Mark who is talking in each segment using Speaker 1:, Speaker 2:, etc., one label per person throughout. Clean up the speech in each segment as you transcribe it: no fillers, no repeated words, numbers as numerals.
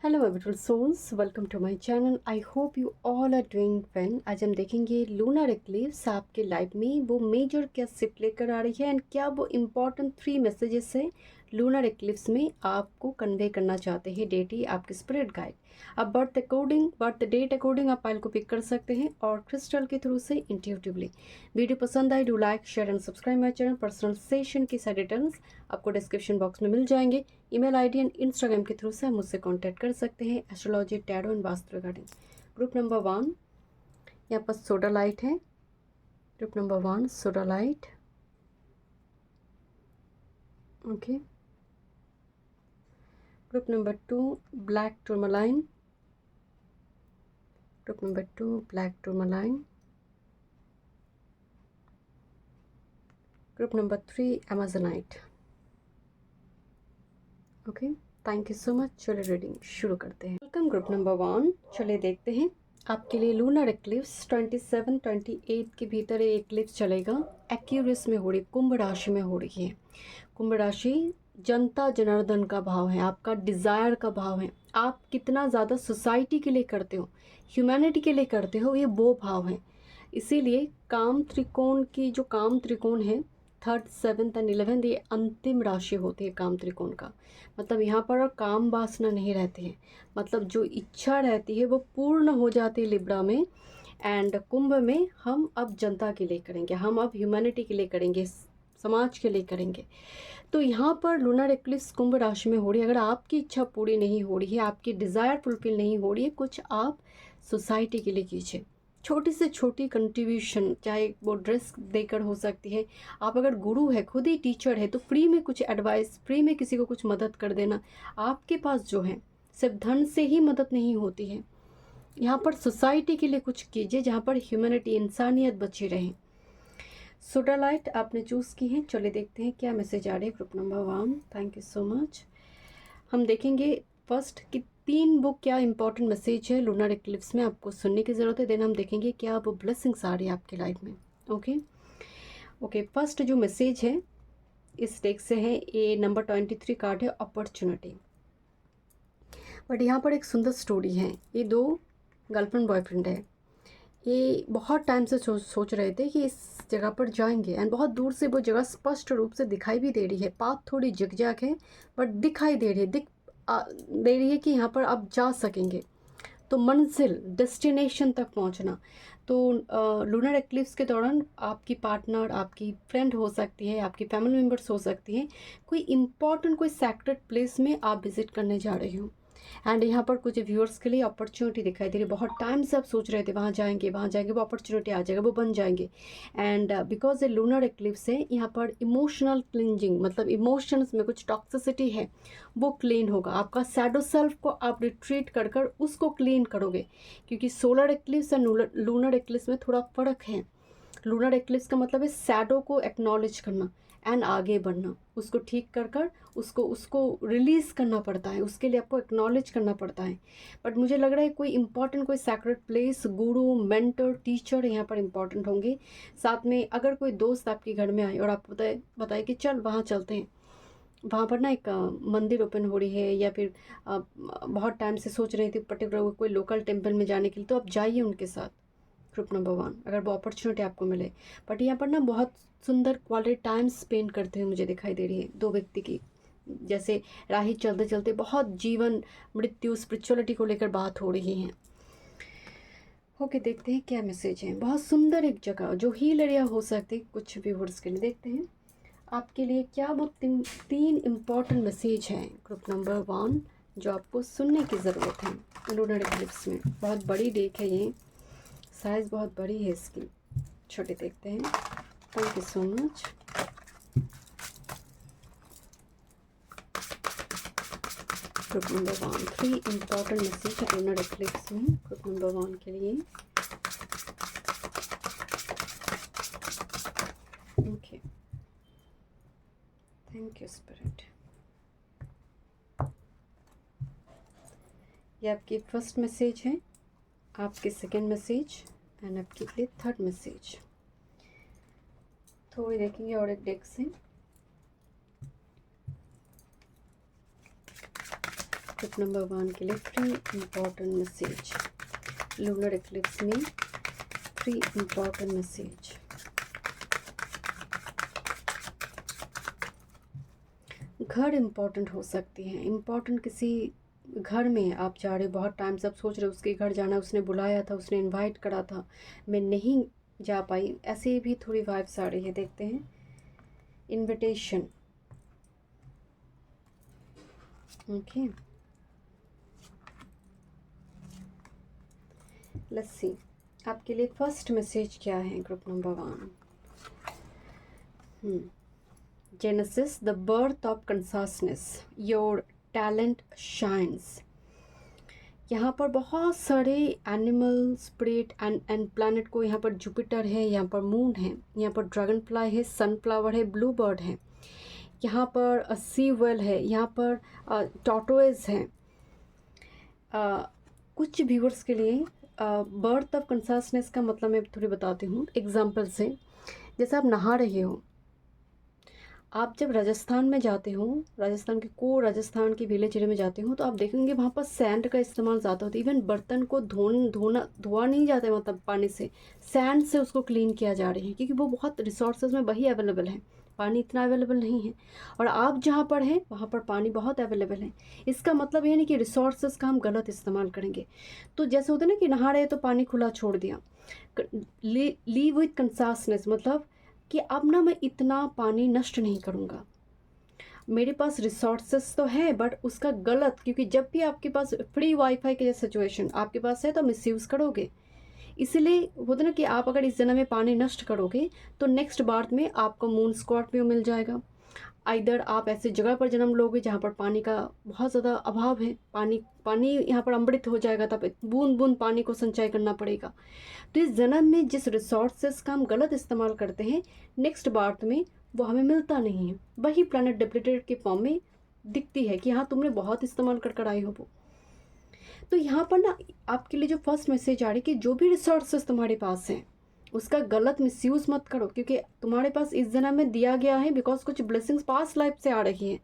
Speaker 1: Hello my beautiful souls, welcome to my channel. I hope you all are doing well. आज हम देखेंगे lunar eclipse आपके life में वो मेजर क्या शिफ्ट लेकर आ रही है एंड क्या वो इम्पॉर्टेंट 3 मैसेजेस है लूनर एक्लिप्स में आपको कन्वे करना चाहते हैं डेटी आपके स्पिरिट गाइड। आप बर्थ डेट अकॉर्डिंग आप फाइल को पिक कर सकते हैं और क्रिस्टल के थ्रू से इंट्यूटिवली। वीडियो पसंद आए do like share and subscribe my channel. Personal session की सारी डिटेल्स आपको डिस्क्रिप्शन बॉक्स में मिल जाएंगे। ईमेल आईडी एंड इंस्टाग्राम के थ्रू से आप मुझसे कांटेक्ट कर सकते हैं astrology, tarot and vastu regarding. Group number 1 यहाँ पर सोडा लाइट है। Group number 1 soda light, okay. Group number 2 black tourmaline. Group number 2 black tourmaline. Group number 3 amazonite, okay. Thank you so much. चलिए रीडिंग शुरू करते हैं। Welcome group number 1। चलिए देखते हैं आपके लिए लूनर एक्लिप्स 27-28 के भीतर ये एक्लिप्स चलेगा। एक्यूरियस में हो रही, कुंभ राशि में हो रही है। कुंभ राशि जनता जनार्दन का भाव है, आपका डिज़ायर का भाव है। आप कितना ज़्यादा सोसाइटी के लिए करते हो, ह्यूमैनिटी के लिए करते हो, ये वो भाव है। इसीलिए काम त्रिकोण की जो काम त्रिकोण है 3rd 7th एंड 11th, ये अंतिम राशि होती है काम त्रिकोण का। मतलब यहाँ पर काम वासना नहीं रहती है, मतलब जो इच्छा रहती है वो पूर्ण हो जाती है लिब्रा में। एंड कुंभ में हम अब जनता के लिए करेंगे, हम अब ह्यूमैनिटी के लिए करेंगे, समाज के लिए करेंगे। तो यहाँ पर लूनर एक्लिप्स कुंभ राशि में हो रही है। अगर आपकी इच्छा पूरी नहीं हो रही है, आपकी डिज़ायर फुलफिल नहीं हो रही है, कुछ आप सोसाइटी के लिए कीजिए। छोटी से छोटी कंट्रीब्यूशन, चाहे वो ड्रेस देकर हो सकती है। आप अगर गुरु है, खुद ही टीचर है, तो फ्री में कुछ एडवाइस, फ्री में किसी को कुछ मदद कर देना। आपके पास जो है सिर्फ धन से ही मदद नहीं होती है। यहाँ पर सोसाइटी के लिए कुछ कीजिए जहाँ पर ह्यूमैनिटी, इंसानियत बची रहे। सोडा लाइट आपने चूज़ की है। चलिए देखते हैं क्या मैसेज आ रहे हैं group number 1। Thank you so much. हम देखेंगे फर्स्ट कि 3 बुक क्या इंपॉर्टेंट मैसेज है लूनर एक्लिप्स में आपको सुनने की ज़रूरत है। देन हम देखेंगे क्या वो ब्लेसिंग्स आ रही है आपकी लाइफ में। ओके, फर्स्ट जो मैसेज है इस डेक से है, ये नंबर 23 कार्ड है, अपॉर्चुनिटी। बट यहाँ पर एक सुंदर स्टोरी है। ये 2 गर्लफ्रेंड बॉयफ्रेंड है। ये बहुत टाइम से सोच रहे थे कि इस जगह पर जाएंगे एंड बहुत दूर से वो जगह स्पष्ट रूप से दिखाई भी दे रही है। पाथ थोड़ी जिगजैग है बट दिखाई दे रही है, दे रही है कि यहाँ पर आप जा सकेंगे। तो मंजिल, डेस्टिनेशन तक पहुँचना। तो लूनर एक्लिप्स के दौरान आपकी पार्टनर, आपकी फ्रेंड हो सकती है, आपकी फैमिली मेम्बर्स हो सकती हैं, कोई इम्पॉर्टेंट, कोई सैक्रेड प्लेस में आप विजिट करने जा रहे हो। एंड यहाँ पर कुछ व्यूअर्स के लिए अपॉर्चुनिटी दिखाई दे रही है। बहुत टाइम से आप सोच रहे थे वहाँ जाएंगे, वहाँ जाएंगे, वो अपॉर्चुनिटी आ जाएगा, वो बन जाएंगे। एंड बिकॉज ये लूनर एक्लिप्स है, यहाँ पर इमोशनल क्लिंजिंग, मतलब इमोशंस में कुछ टॉक्सिसिटी है, वो क्लीन होगा। आपका सैडो सेल्फ को आप रिट्रीट कर कर उसको क्लीन करोगे, क्योंकि सोलर एक्लिप्स और लूनर एक्लिप्स में थोड़ा फ़र्क है। लूनर एक्लिप्स का मतलब है सैडो को एक्नॉलेज करना एंड आगे बढ़ना, उसको ठीक कर कर उसको उसको रिलीज़ करना पड़ता है, उसके लिए आपको एक्नॉलेज करना पड़ता है। बट मुझे लग रहा है कोई इंपॉर्टेंट, कोई सैक्रेड प्लेस, गुरु, मेंटर, टीचर यहाँ पर इंपॉर्टेंट होंगे। साथ में अगर कोई दोस्त आपके घर में आए और आप बताए कि चल वहाँ चलते हैं, वहाँ पर ना एक मंदिर ओपन हो रही है, या फिर बहुत टाइम से सोच रही थी पर्टिकुलर कोई लोकल टेम्पल में जाने के लिए, तो आप जाइए उनके साथ। ग्रुप नंबर 1, अगर वो अपॉर्चुनिटी आपको मिले। बट यहाँ पर ना बहुत सुंदर क्वालिटी टाइम स्पेंड करते हुए मुझे दिखाई दे रही है 2 व्यक्ति की। जैसे राही चलते चलते बहुत जीवन, मृत्यु, स्पिरिचुअलिटी को लेकर बात हो रही है। ओके, देखते हैं क्या मैसेज है। बहुत सुंदर एक जगह जो हील एरिया हो सकती है कुछ व्यूअर्स के लिए। देखते हैं आपके लिए क्या वो 3 इम्पॉर्टेंट मैसेज हैं ग्रुप नंबर 1 जो आपको सुनने की ज़रूरत है लूनर एक्लिप्स में। बहुत बड़ी डेक है ये, साइज़ बहुत बड़ी है इसकी। छोटे देखते हैं। Thank you so much. Group number 1 3 important message है लूनर एक्लिप्स में ग्रुप नंबर 1 के लिए। Okay, thank you spirit. ये आपकी फर्स्ट मैसेज है, आपके सेकंड मैसेज एंड आपके लिए थर्ड मैसेज। थोड़ी देखेंगे और एक डेक से। ग्रुप ग्रुप नंबर 1 के लिए 3 इम्पॉर्टेंट मैसेज, लूनर एक्लिप्स में 3 इम्पॉर्टेंट मैसेज। घर इम्पॉर्टेंट हो सकती है, इम्पॉर्टेंट किसी घर में आप जा रहे हो, बहुत टाइम से आप सोच रहे हो उसके घर जाना, उसने बुलाया था, उसने इनवाइट करा था, मैं नहीं जा पाई, ऐसे भी थोड़ी वाइब्स आ रही है। देखते हैं इनविटेशन। ओके, लेट्स सी आपके लिए फर्स्ट मैसेज क्या है group number 1। Genesis, the birth of consciousness, your talent shines। यहाँ पर बहुत सारे एनिमल, स्पिरिट एंड प्लैनेट को, यहाँ पर जुपिटर है, यहाँ पर मून है, यहाँ पर ड्रैगन फ्लाई है, सनफ्लावर है, ब्लू बर्ड है, यहाँ पर सी वेल है, यहाँ पर टॉर्टोइज है। कुछ व्यूअर्स के लिए बर्थ ऑफ कंसासनेस का मतलब मैं थोड़ी बताती हूँ एग्जाम्पल से। जैसे आप नहा रहे हो, आप जब राजस्थान में जाते हो, राजस्थान के विलेज एरिया में जाते हो, तो आप देखेंगे वहाँ पर सैंड का इस्तेमाल ज़्यादा होता है। इवन बर्तन को धोआ नहीं जाता है, मतलब पानी से, सैंड से उसको क्लीन किया जा रही है, क्योंकि वो बहुत रिसोर्सेज में वही अवेलेबल है, पानी इतना अवेलेबल नहीं है। और आप जहाँ पर हैं वहाँ पर पानी बहुत अवेलेबल है। इसका मतलब ये नहीं कि रिसोर्सेज का हम गलत इस्तेमाल करेंगे। तो जैसे होता है ना कि नहा रहे तो पानी खुला छोड़ दिया। लीव विथ कंसासनेस, मतलब कि अब ना मैं इतना पानी नष्ट नहीं करूँगा, मेरे पास रिसोर्सेस तो है बट उसका गलत, क्योंकि जब भी आपके पास फ्री वाईफाई की सिचुएशन आपके पास है तो मिसयूज़ करोगे। इसीलिए होता ना कि आप अगर इस जन्म में पानी नष्ट करोगे तो नेक्स्ट बार्थ में आपको मून स्कॉर्पियो मिल जाएगा। इधर आप ऐसे जगह पर जन्म लोगे जहाँ पर पानी का बहुत ज़्यादा अभाव है, पानी यहाँ पर अमृत हो जाएगा, तब बूंद बूंद पानी को संचय करना पड़ेगा। तो इस जन्म में जिस रिसोर्सेस का हम गलत इस्तेमाल करते हैं, नेक्स्ट बार्थ में वो हमें मिलता नहीं है। वही प्लैनेट डिप्लीटेड के फॉर्म में दिखती है कि हाँ तुमने बहुत इस्तेमाल कर आई हो वो। तो यहाँ पर ना आपके लिए जो फर्स्ट मैसेज आ रही है कि जो भी रिसोर्सेस तुम्हारे पास हैं उसका गलत मिसयूज़ मत करो, क्योंकि तुम्हारे पास इस जन्म में दिया गया है, बिकॉज कुछ ब्लेसिंग्स पास्ट लाइफ से आ रही हैं।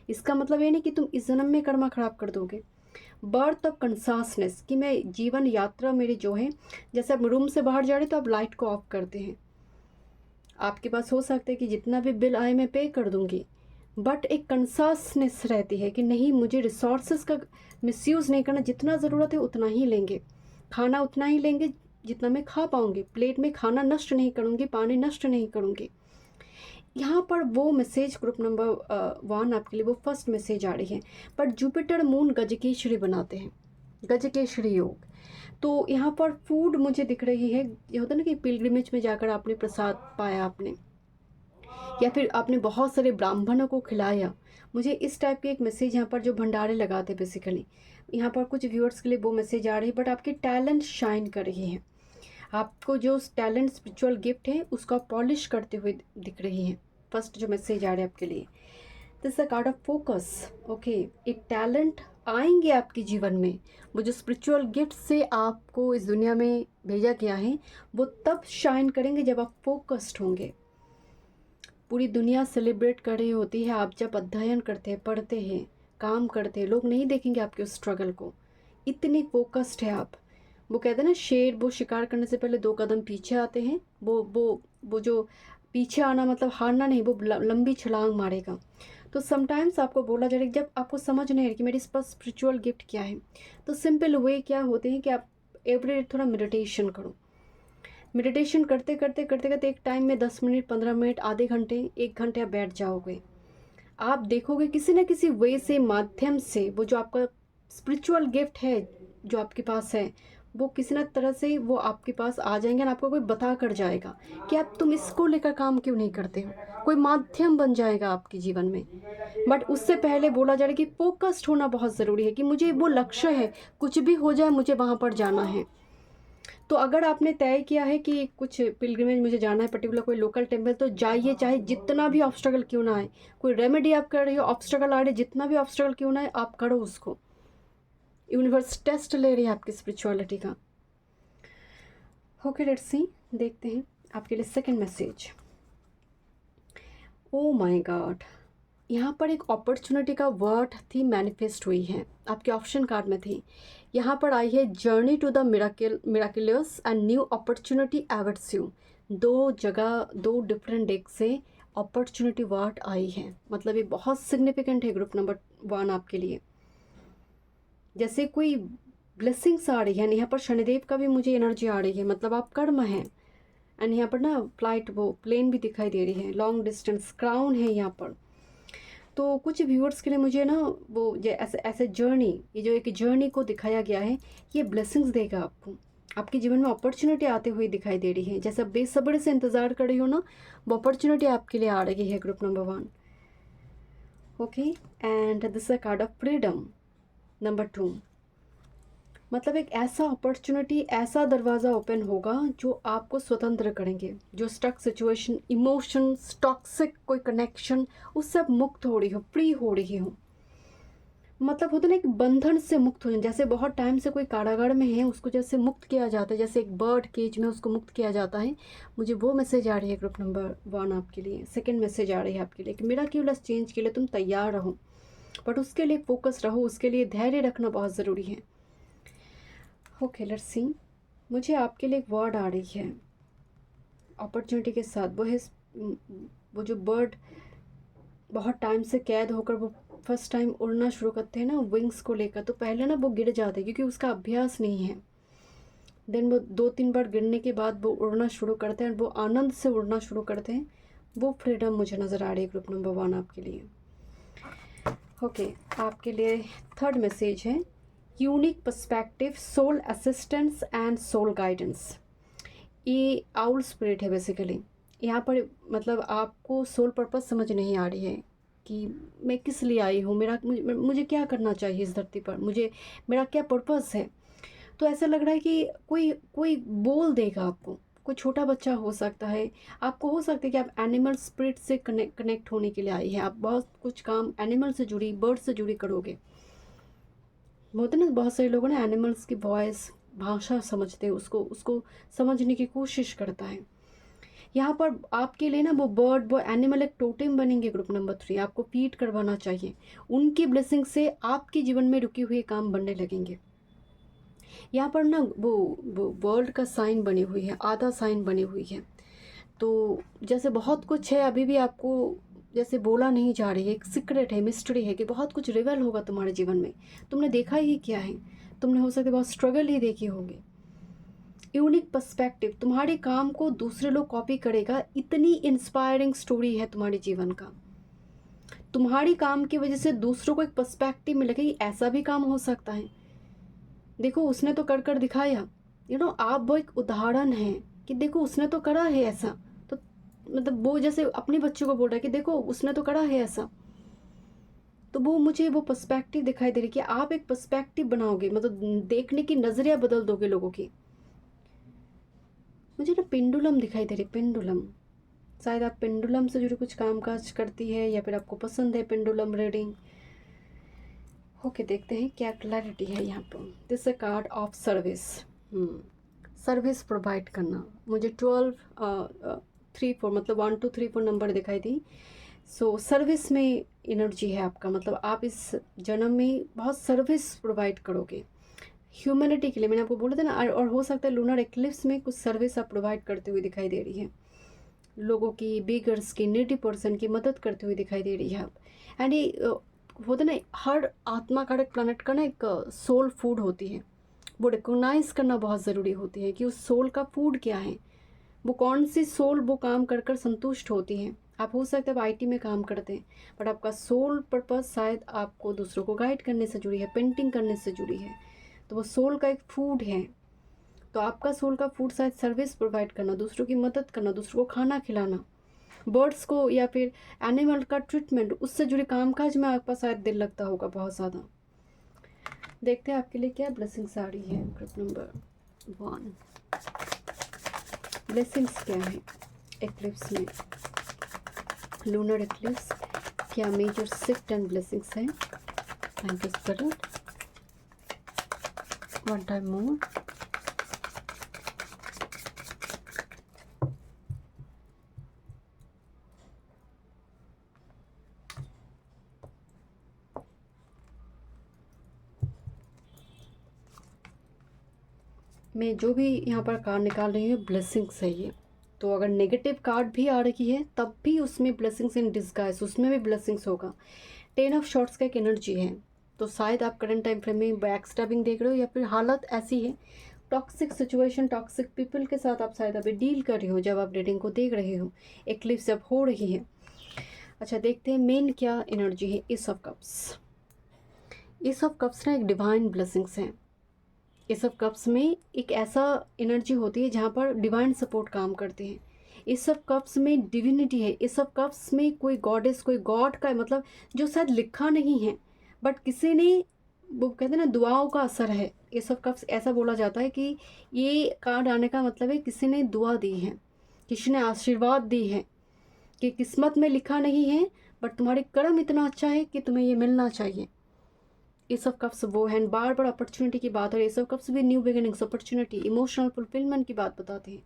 Speaker 1: इसका मतलब ये नहीं कि तुम इस जन्म में कर्मा खराब कर दोगे। बर्थ ऑफ कंसासनेस, कि मैं जीवन यात्रा मेरी जो है, जैसे आप रूम से बाहर जा रहे तो आप लाइट को ऑफ करते हैं, आपके पास हो सकता है कि जितना भी बिल आए मैं पे कर दूंगी, बट एक कंसासनेस रहती है कि नहीं, मुझे रिसोर्सेज का मिसयूज़ नहीं करना, जितना ज़रूरत है उतना ही लेंगे, खाना उतना ही लेंगे जितना मैं खा पाऊंगी, प्लेट में खाना नष्ट नहीं करूंगी, पानी नष्ट नहीं करूंगी। यहाँ पर वो मैसेज ग्रुप नंबर 1 आपके लिए वो फर्स्ट मैसेज आ रही है। पर जुपिटर मून गजकेशरी बनाते हैं, गजकेशरी योग। तो यहाँ पर फूड मुझे दिख रही है, ये होता है ना कि पिलग्रिमेज में जाकर आपने प्रसाद पाया आपने, या फिर आपने बहुत सारे ब्राह्मणों को खिलाया, मुझे इस टाइप के एक मैसेज यहाँ पर जो भंडारे लगाते बेसिकली, यहाँ पर कुछ व्यूअर्स के लिए वो मैसेज आ रही है। बट आपकी टैलेंट शाइन कर रही है, आपको जो टैलेंट स्पिरिचुअल गिफ्ट है उसका पॉलिश करते हुए दिख रही है। फर्स्ट जो मैसेज आ रहा है आपके लिए, this the card of focus. Okay, एक टैलेंट आएंगे आपके जीवन में, वो जो स्पिरिचुअल गिफ्ट से आपको इस दुनिया में भेजा गया है वो तब शाइन करेंगे जब आप फोकस्ड होंगे। पूरी दुनिया सेलिब्रेट कर रही होती है, आप जब अध्ययन करते हैं, पढ़ते हैं, काम करते हैं, लोग नहीं देखेंगे आपके उस स्ट्रगल को, इतनी फोकस्ड है आप। वो कहते हैं ना, शेर वो शिकार करने से पहले 2 कदम पीछे आते हैं, वो जो पीछे आना मतलब हारना नहीं, वो लंबी छलांग मारेगा। तो समटाइम्स आपको बोला जा रहा है, जब आपको समझ नहीं आ रही कि मेरे पास स्पिरिचुअल गिफ्ट क्या है, तो सिंपल वे क्या होते हैं कि आप एवरी थोड़ा मेडिटेशन करो। मेडिटेशन करते करते करते करते एक टाइम में 10 मिनट, 15 मिनट, आधे घंटे, 1 घंटे आप बैठ जाओगे, आप देखोगे किसी न किसी वे से, माध्यम से, वो जो आपका स्पिरिचुअल गिफ्ट है जो आपके पास है, वो किसी न तरह से वो आपके पास आ जाएंगे और आपको कोई बता कर जाएगा कि आप तुम इसको लेकर काम क्यों नहीं करते हो, कोई माध्यम बन जाएगा आपके जीवन में। बट उससे पहले बोला जा रहा है कि फोकस्ड होना बहुत ज़रूरी है, कि मुझे वो लक्ष्य है, कुछ भी हो जाए मुझे वहाँ पर जाना है। तो अगर आपने तय किया है कि कुछ पिलग्रिमेज मुझे जाना है, पर्टिकुलर कोई लोकल टेम्पल, तो जाइए, चाहे जितना भी ऑब्स्टेकल क्यों ना आए। कोई रेमेडी आप कर रही हो, ऑब्स्टेकल आ रहे, जितना भी ऑब्स्टेकल क्यों ना आए आप करो उसको। यूनिवर्स टेस्ट ले रही है आपकी स्पिरिचुअलिटी का। ओके, लेट्स सी, देखते हैं आपके लिए second message. Oh my God, यहाँ पर एक अपॉर्चुनिटी का वर्ड थी मैनिफेस्ट हुई है, आपके ऑप्शन कार्ड में थी। यहाँ पर आई है journey to the miraculous and new opportunity awaits you. दो जगह, दो डिफरेंट डेक से अपॉर्चुनिटी वर्ड आई है, मतलब ये बहुत सिग्निफिकेंट है ग्रुप नंबर 1 आपके लिए। जैसे कोई ब्लेसिंग्स आ रही है, यहाँ पर शनिदेव का भी मुझे एनर्जी आ रही है, मतलब आप कर्म हैं। एंड यहाँ पर ना फ्लाइट, वो प्लेन भी दिखाई दे रही है, लॉन्ग डिस्टेंस क्राउन है यहाँ पर। तो कुछ व्यूअर्स के लिए मुझे ना वो ऐसे ऐसे जर्नी, ये जो एक जर्नी को दिखाया गया है, ये ब्लेसिंग्स देगा आपको। आपके जीवन में अपॉर्चुनिटी आते हुए दिखाई दे रही है, जैसे आप बेसब्री से इंतज़ार कर रही हो ना, वो अपॉर्चुनिटी आपके लिए आ रही है group number 1। Okay, and this a card of freedom number 2। मतलब एक ऐसा अपॉर्चुनिटी, ऐसा दरवाज़ा ओपन होगा जो आपको स्वतंत्र करेंगे। जो स्टक सिचुएशन, इमोशंस, टॉक्सिक कोई कनेक्शन, उससे आप मुक्त हो रही हो, फ्री हो रही हो। मतलब होता है ना, एक बंधन से मुक्त हो जाए। जैसे बहुत टाइम से कोई कारागार में है, उसको जैसे मुक्त किया जाता है, जैसे एक बर्ड केज में उसको मुक्त किया जाता है। मुझे वो मैसेज आ रही है ग्रुप नंबर 1 आपके लिए। सेकेंड मैसेज आ रही है आपके लिए कि मिराक्युलस चेंज के लिए तुम तैयार रहो, बट उसके लिए फोकस रहो, उसके लिए धैर्य रखना बहुत ज़रूरी है। ओके, लेट्स सी। मुझे आपके लिए एक वर्ड आ रही है अपॉर्चुनिटी के साथ। वो है वो जो बर्ड बहुत टाइम से कैद होकर वो फर्स्ट टाइम उड़ना शुरू करते हैं ना विंग्स को लेकर, तो पहले ना वो गिर जाते हैं क्योंकि उसका अभ्यास नहीं है। देन वो 2-3 बार गिरने के बाद वो उड़ना शुरू करते हैं, वो आनंद से उड़ना शुरू करते हैं। वो फ्रीडम मुझे नज़र आ रही है ग्रुप नंबर 1 आपके लिए। ओके, आपके लिए थर्ड मैसेज है unique perspective, soul assistance and soul guidance. ये आउल स्पिरिट है बेसिकली। यहाँ पर मतलब आपको सोल पर्पस समझ नहीं आ रही है कि मैं किस लिए आई हूँ, मुझे क्या करना चाहिए इस धरती पर, मेरा क्या पर्पस है। तो ऐसा लग रहा है कि कोई कोई बोल देगा आपको। कोई छोटा बच्चा हो सकता है, आपको हो सकता है कि आप एनिमल स्पिरिट से कनेक्ट होने के लिए आई हैं। आप बहुत कुछ काम एनिमल से जुड़ी, बर्ड से जुड़ी करोगे। होते ना बहुत सारे लोगों ने एनिमल्स की वॉइस, भाषा समझते हैं, उसको उसको समझने की कोशिश करता है। यहाँ पर आपके लिए ना वो बर्ड, वो एनिमल एक टोटेम बनेंगे ग्रुप नंबर 3। आपको फीड करवाना चाहिए। उनकी ब्लेसिंग से आपके जीवन में रुके हुए काम बनने लगेंगे। यहाँ पर ना वो वर्ल्ड का साइन बनी हुई है, आधा साइन बनी हुई है। तो जैसे बहुत कुछ है अभी भी आपको जैसे बोला नहीं जा रही है, एक सीक्रेट है, मिस्ट्री है कि बहुत कुछ रिवेल होगा तुम्हारे जीवन में। तुमने देखा ही क्या है, तुमने हो सकता है बहुत स्ट्रगल ही देखे होंगे। यूनिक पर्सपेक्टिव, तुम्हारे काम को दूसरे लोग कॉपी करेगा, इतनी इंस्पायरिंग स्टोरी है तुम्हारे जीवन का। तुम्हारी काम की वजह से दूसरों को एक पर्सपेक्टिव मिलेगा कि ऐसा भी काम हो सकता है। देखो उसने तो कर कर दिखाया, आप वो एक उदाहरण है कि देखो उसने तो करा है ऐसा। तो मतलब वो जैसे अपने बच्चों को बोल रहा है कि देखो उसने तो करा है ऐसा। तो वो मुझे वो पर्सपेक्टिव दिखाई दे रही कि आप एक पर्सपेक्टिव बनाओगे, मतलब देखने की नजरिया बदल दोगे लोगों की। मुझे ना पेंडुलम दिखाई दे रही, पेंडुलम। शायद आप पेंडुलम से जुड़े कुछ काम काज करती है या फिर आपको पसंद है पेंडुलम रीडिंग। ओके, देखते हैं क्या क्लैरिटी है यहाँ पर। This a card of service. Service provide करना। मुझे 12-3-4 मतलब 1-2-3-4 नंबर दिखाई दी। सो सर्विस में एनर्जी है आपका, मतलब आप इस जन्म में बहुत सर्विस प्रोवाइड करोगे ह्यूमैनिटी के लिए। मैंने आपको बोला था ना, और हो सकता है लूनर एक्लिप्स में कुछ सर्विस आप प्रोवाइड करते हुए दिखाई दे रही है। लोगों की, बिगर्स की, नीडी पर्सन की मदद करते हुए दिखाई दे रही है आप। एंड ये होता ना, हर आत्मा का, एक प्लानट का ना एक सोल फूड होती है। वो रिकोगनाइज करना बहुत ज़रूरी होती है कि उस सोल का फूड क्या है, वो कौन सी सोल वो काम कर कर संतुष्ट होती है। आप हो सकता है आप आईटी में काम करते हैं, बट आपका सोल पर्पस शायद आपको दूसरों को गाइड करने से जुड़ी है, पेंटिंग करने से जुड़ी है। तो वो सोल का एक फूड है। तो आपका सोल का फूड शायद सर्विस प्रोवाइड करना, दूसरों की मदद करना, दूसरों को खाना खिलाना, बर्ड्स को या फिर एनिमल का ट्रीटमेंट, उससे जुड़े कामकाज में आपका शायद दिल लगता होगा बहुत ज़्यादा। देखते हैं आपके लिए क्या ब्लेसिंग्स आ रही है ग्रुप नंबर 1। ब्लेसिंग्स क्या है एक्लिप्स में, लूनर एक्लिप्स, क्या मेजर शिफ्ट एंड ब्लेसिंग्स है। Thank you spirit. One time more. मैं जो भी यहाँ पर कार्ड निकाल रही हूँ ब्लेसिंग्स है ये। तो अगर नेगेटिव कार्ड भी आ रही है तब भी उसमें ब्लेसिंग्स इन डिस्गाइज, उसमें भी ब्लेसिंग्स होगा। 10 ऑफ शॉर्ट्स का एक एनर्जी है। तो शायद आप करंट टाइम फ्रेम में बैक स्टैबिंग देख रहे हो, या फिर हालत ऐसी है टॉक्सिक सिचुएशन, टॉक्सिक पीपल के साथ आप शायद अभी डील कर रहे हो जब आप रीडिंग को देख रहे हो, एक्लिप्स जब हो रही है। अच्छा, देखते हैं मेन क्या एनर्जी है। S of cups. S of cups ना एक डिवाइन ब्लेसिंग्स है। एस ऑफ कप्स में एक ऐसा एनर्जी होती है जहाँ पर डिवाइन सपोर्ट काम करते हैं। एस ऑफ कप्स में डिविनिटी है। एस ऑफ कप्स में कोई गॉडेस, कोई गॉड का मतलब जो शायद लिखा नहीं है बट किसी ने, वो कहते हैं ना दुआओं का असर है। एस ऑफ कप्स ऐसा बोला जाता है कि ये कार्ड आने का मतलब है किसी ने दुआ दी है, किसी ने आशीर्वाद दी है कि किस्मत में लिखा नहीं है बट तुम्हारी कर्म इतना अच्छा है कि तुम्हें ये मिलना चाहिए। एस ऑफ कप्स वो है, बार बार अपॉर्चुनिटी की बात है। एस ऑफ कप्स भी new beginnings, opportunity, emotional fulfilment की बात बताते हैं।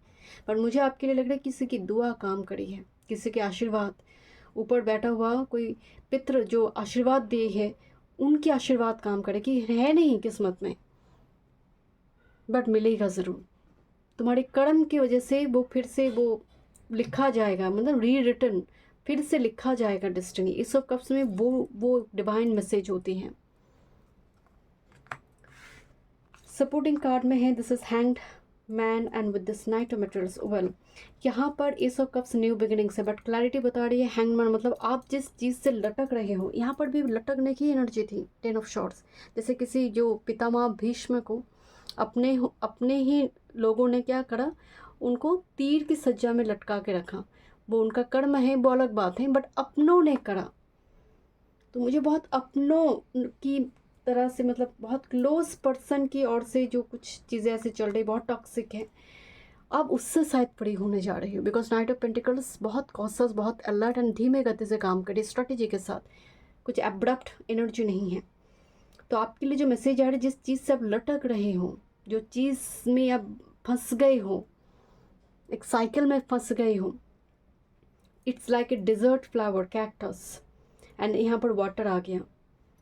Speaker 1: पर मुझे आपके लिए लग रहा है किसी की दुआ काम करी है, किसी के आशीर्वाद, ऊपर बैठा हुआ कोई पितृ जो आशीर्वाद दिए है, उनके आशीर्वाद काम करे कि है नहीं किस्मत में बट मिलेगा ज़रूर। तुम्हारे कर्म की वजह से वो फिर से वो लिखा जाएगा, मतलब री रिटर्न, फिर से लिखा जाएगा डेस्टिनी। इस ऑफ कप्स में वो डिवाइन मैसेज होती हैं। सपोर्टिंग कार्ड में है this is hanged man and with this night of metals. Well, यहाँ पर S of cups new beginnings है बट क्लैरिटी बता रही है हैंग्ड मैन मतलब आप जिस चीज़ से लटक रहे हो, यहाँ पर भी लटकने की एनर्जी थी। 10 ऑफ शॉर्ट्स, जैसे किसी जो पितामह भीष्म को अपने ही लोगों ने क्या करा, उनको तीर की सज्जा में लटका के रखा। वो उनका कर्म है, वो अलग बात है, बट अपनों ने करा। तो मुझे बहुत अपनों की तरह से, मतलब बहुत क्लोज पर्सन की ओर से जो कुछ चीज़ें ऐसे चल रही, बहुत टॉक्सिक है, अब उससे शायद फ्री होने जा रही हो। बिकॉज नाइट ऑफ पेंटिकल्स बहुत कॉशस, बहुत अलर्ट एंड धीमे गति से काम करे, स्ट्रेटेजी के साथ, कुछ एब्रप्ट एनर्जी नहीं है। तो आपके लिए जो मैसेज आ रहा है, जिस चीज़ से आप लटक रहे हो, जो चीज़ में आप फंस गए हो, एक साइकिल में फंस गए हो, it's like a desert flower cactus and यहाँ पर वाटर आ गया।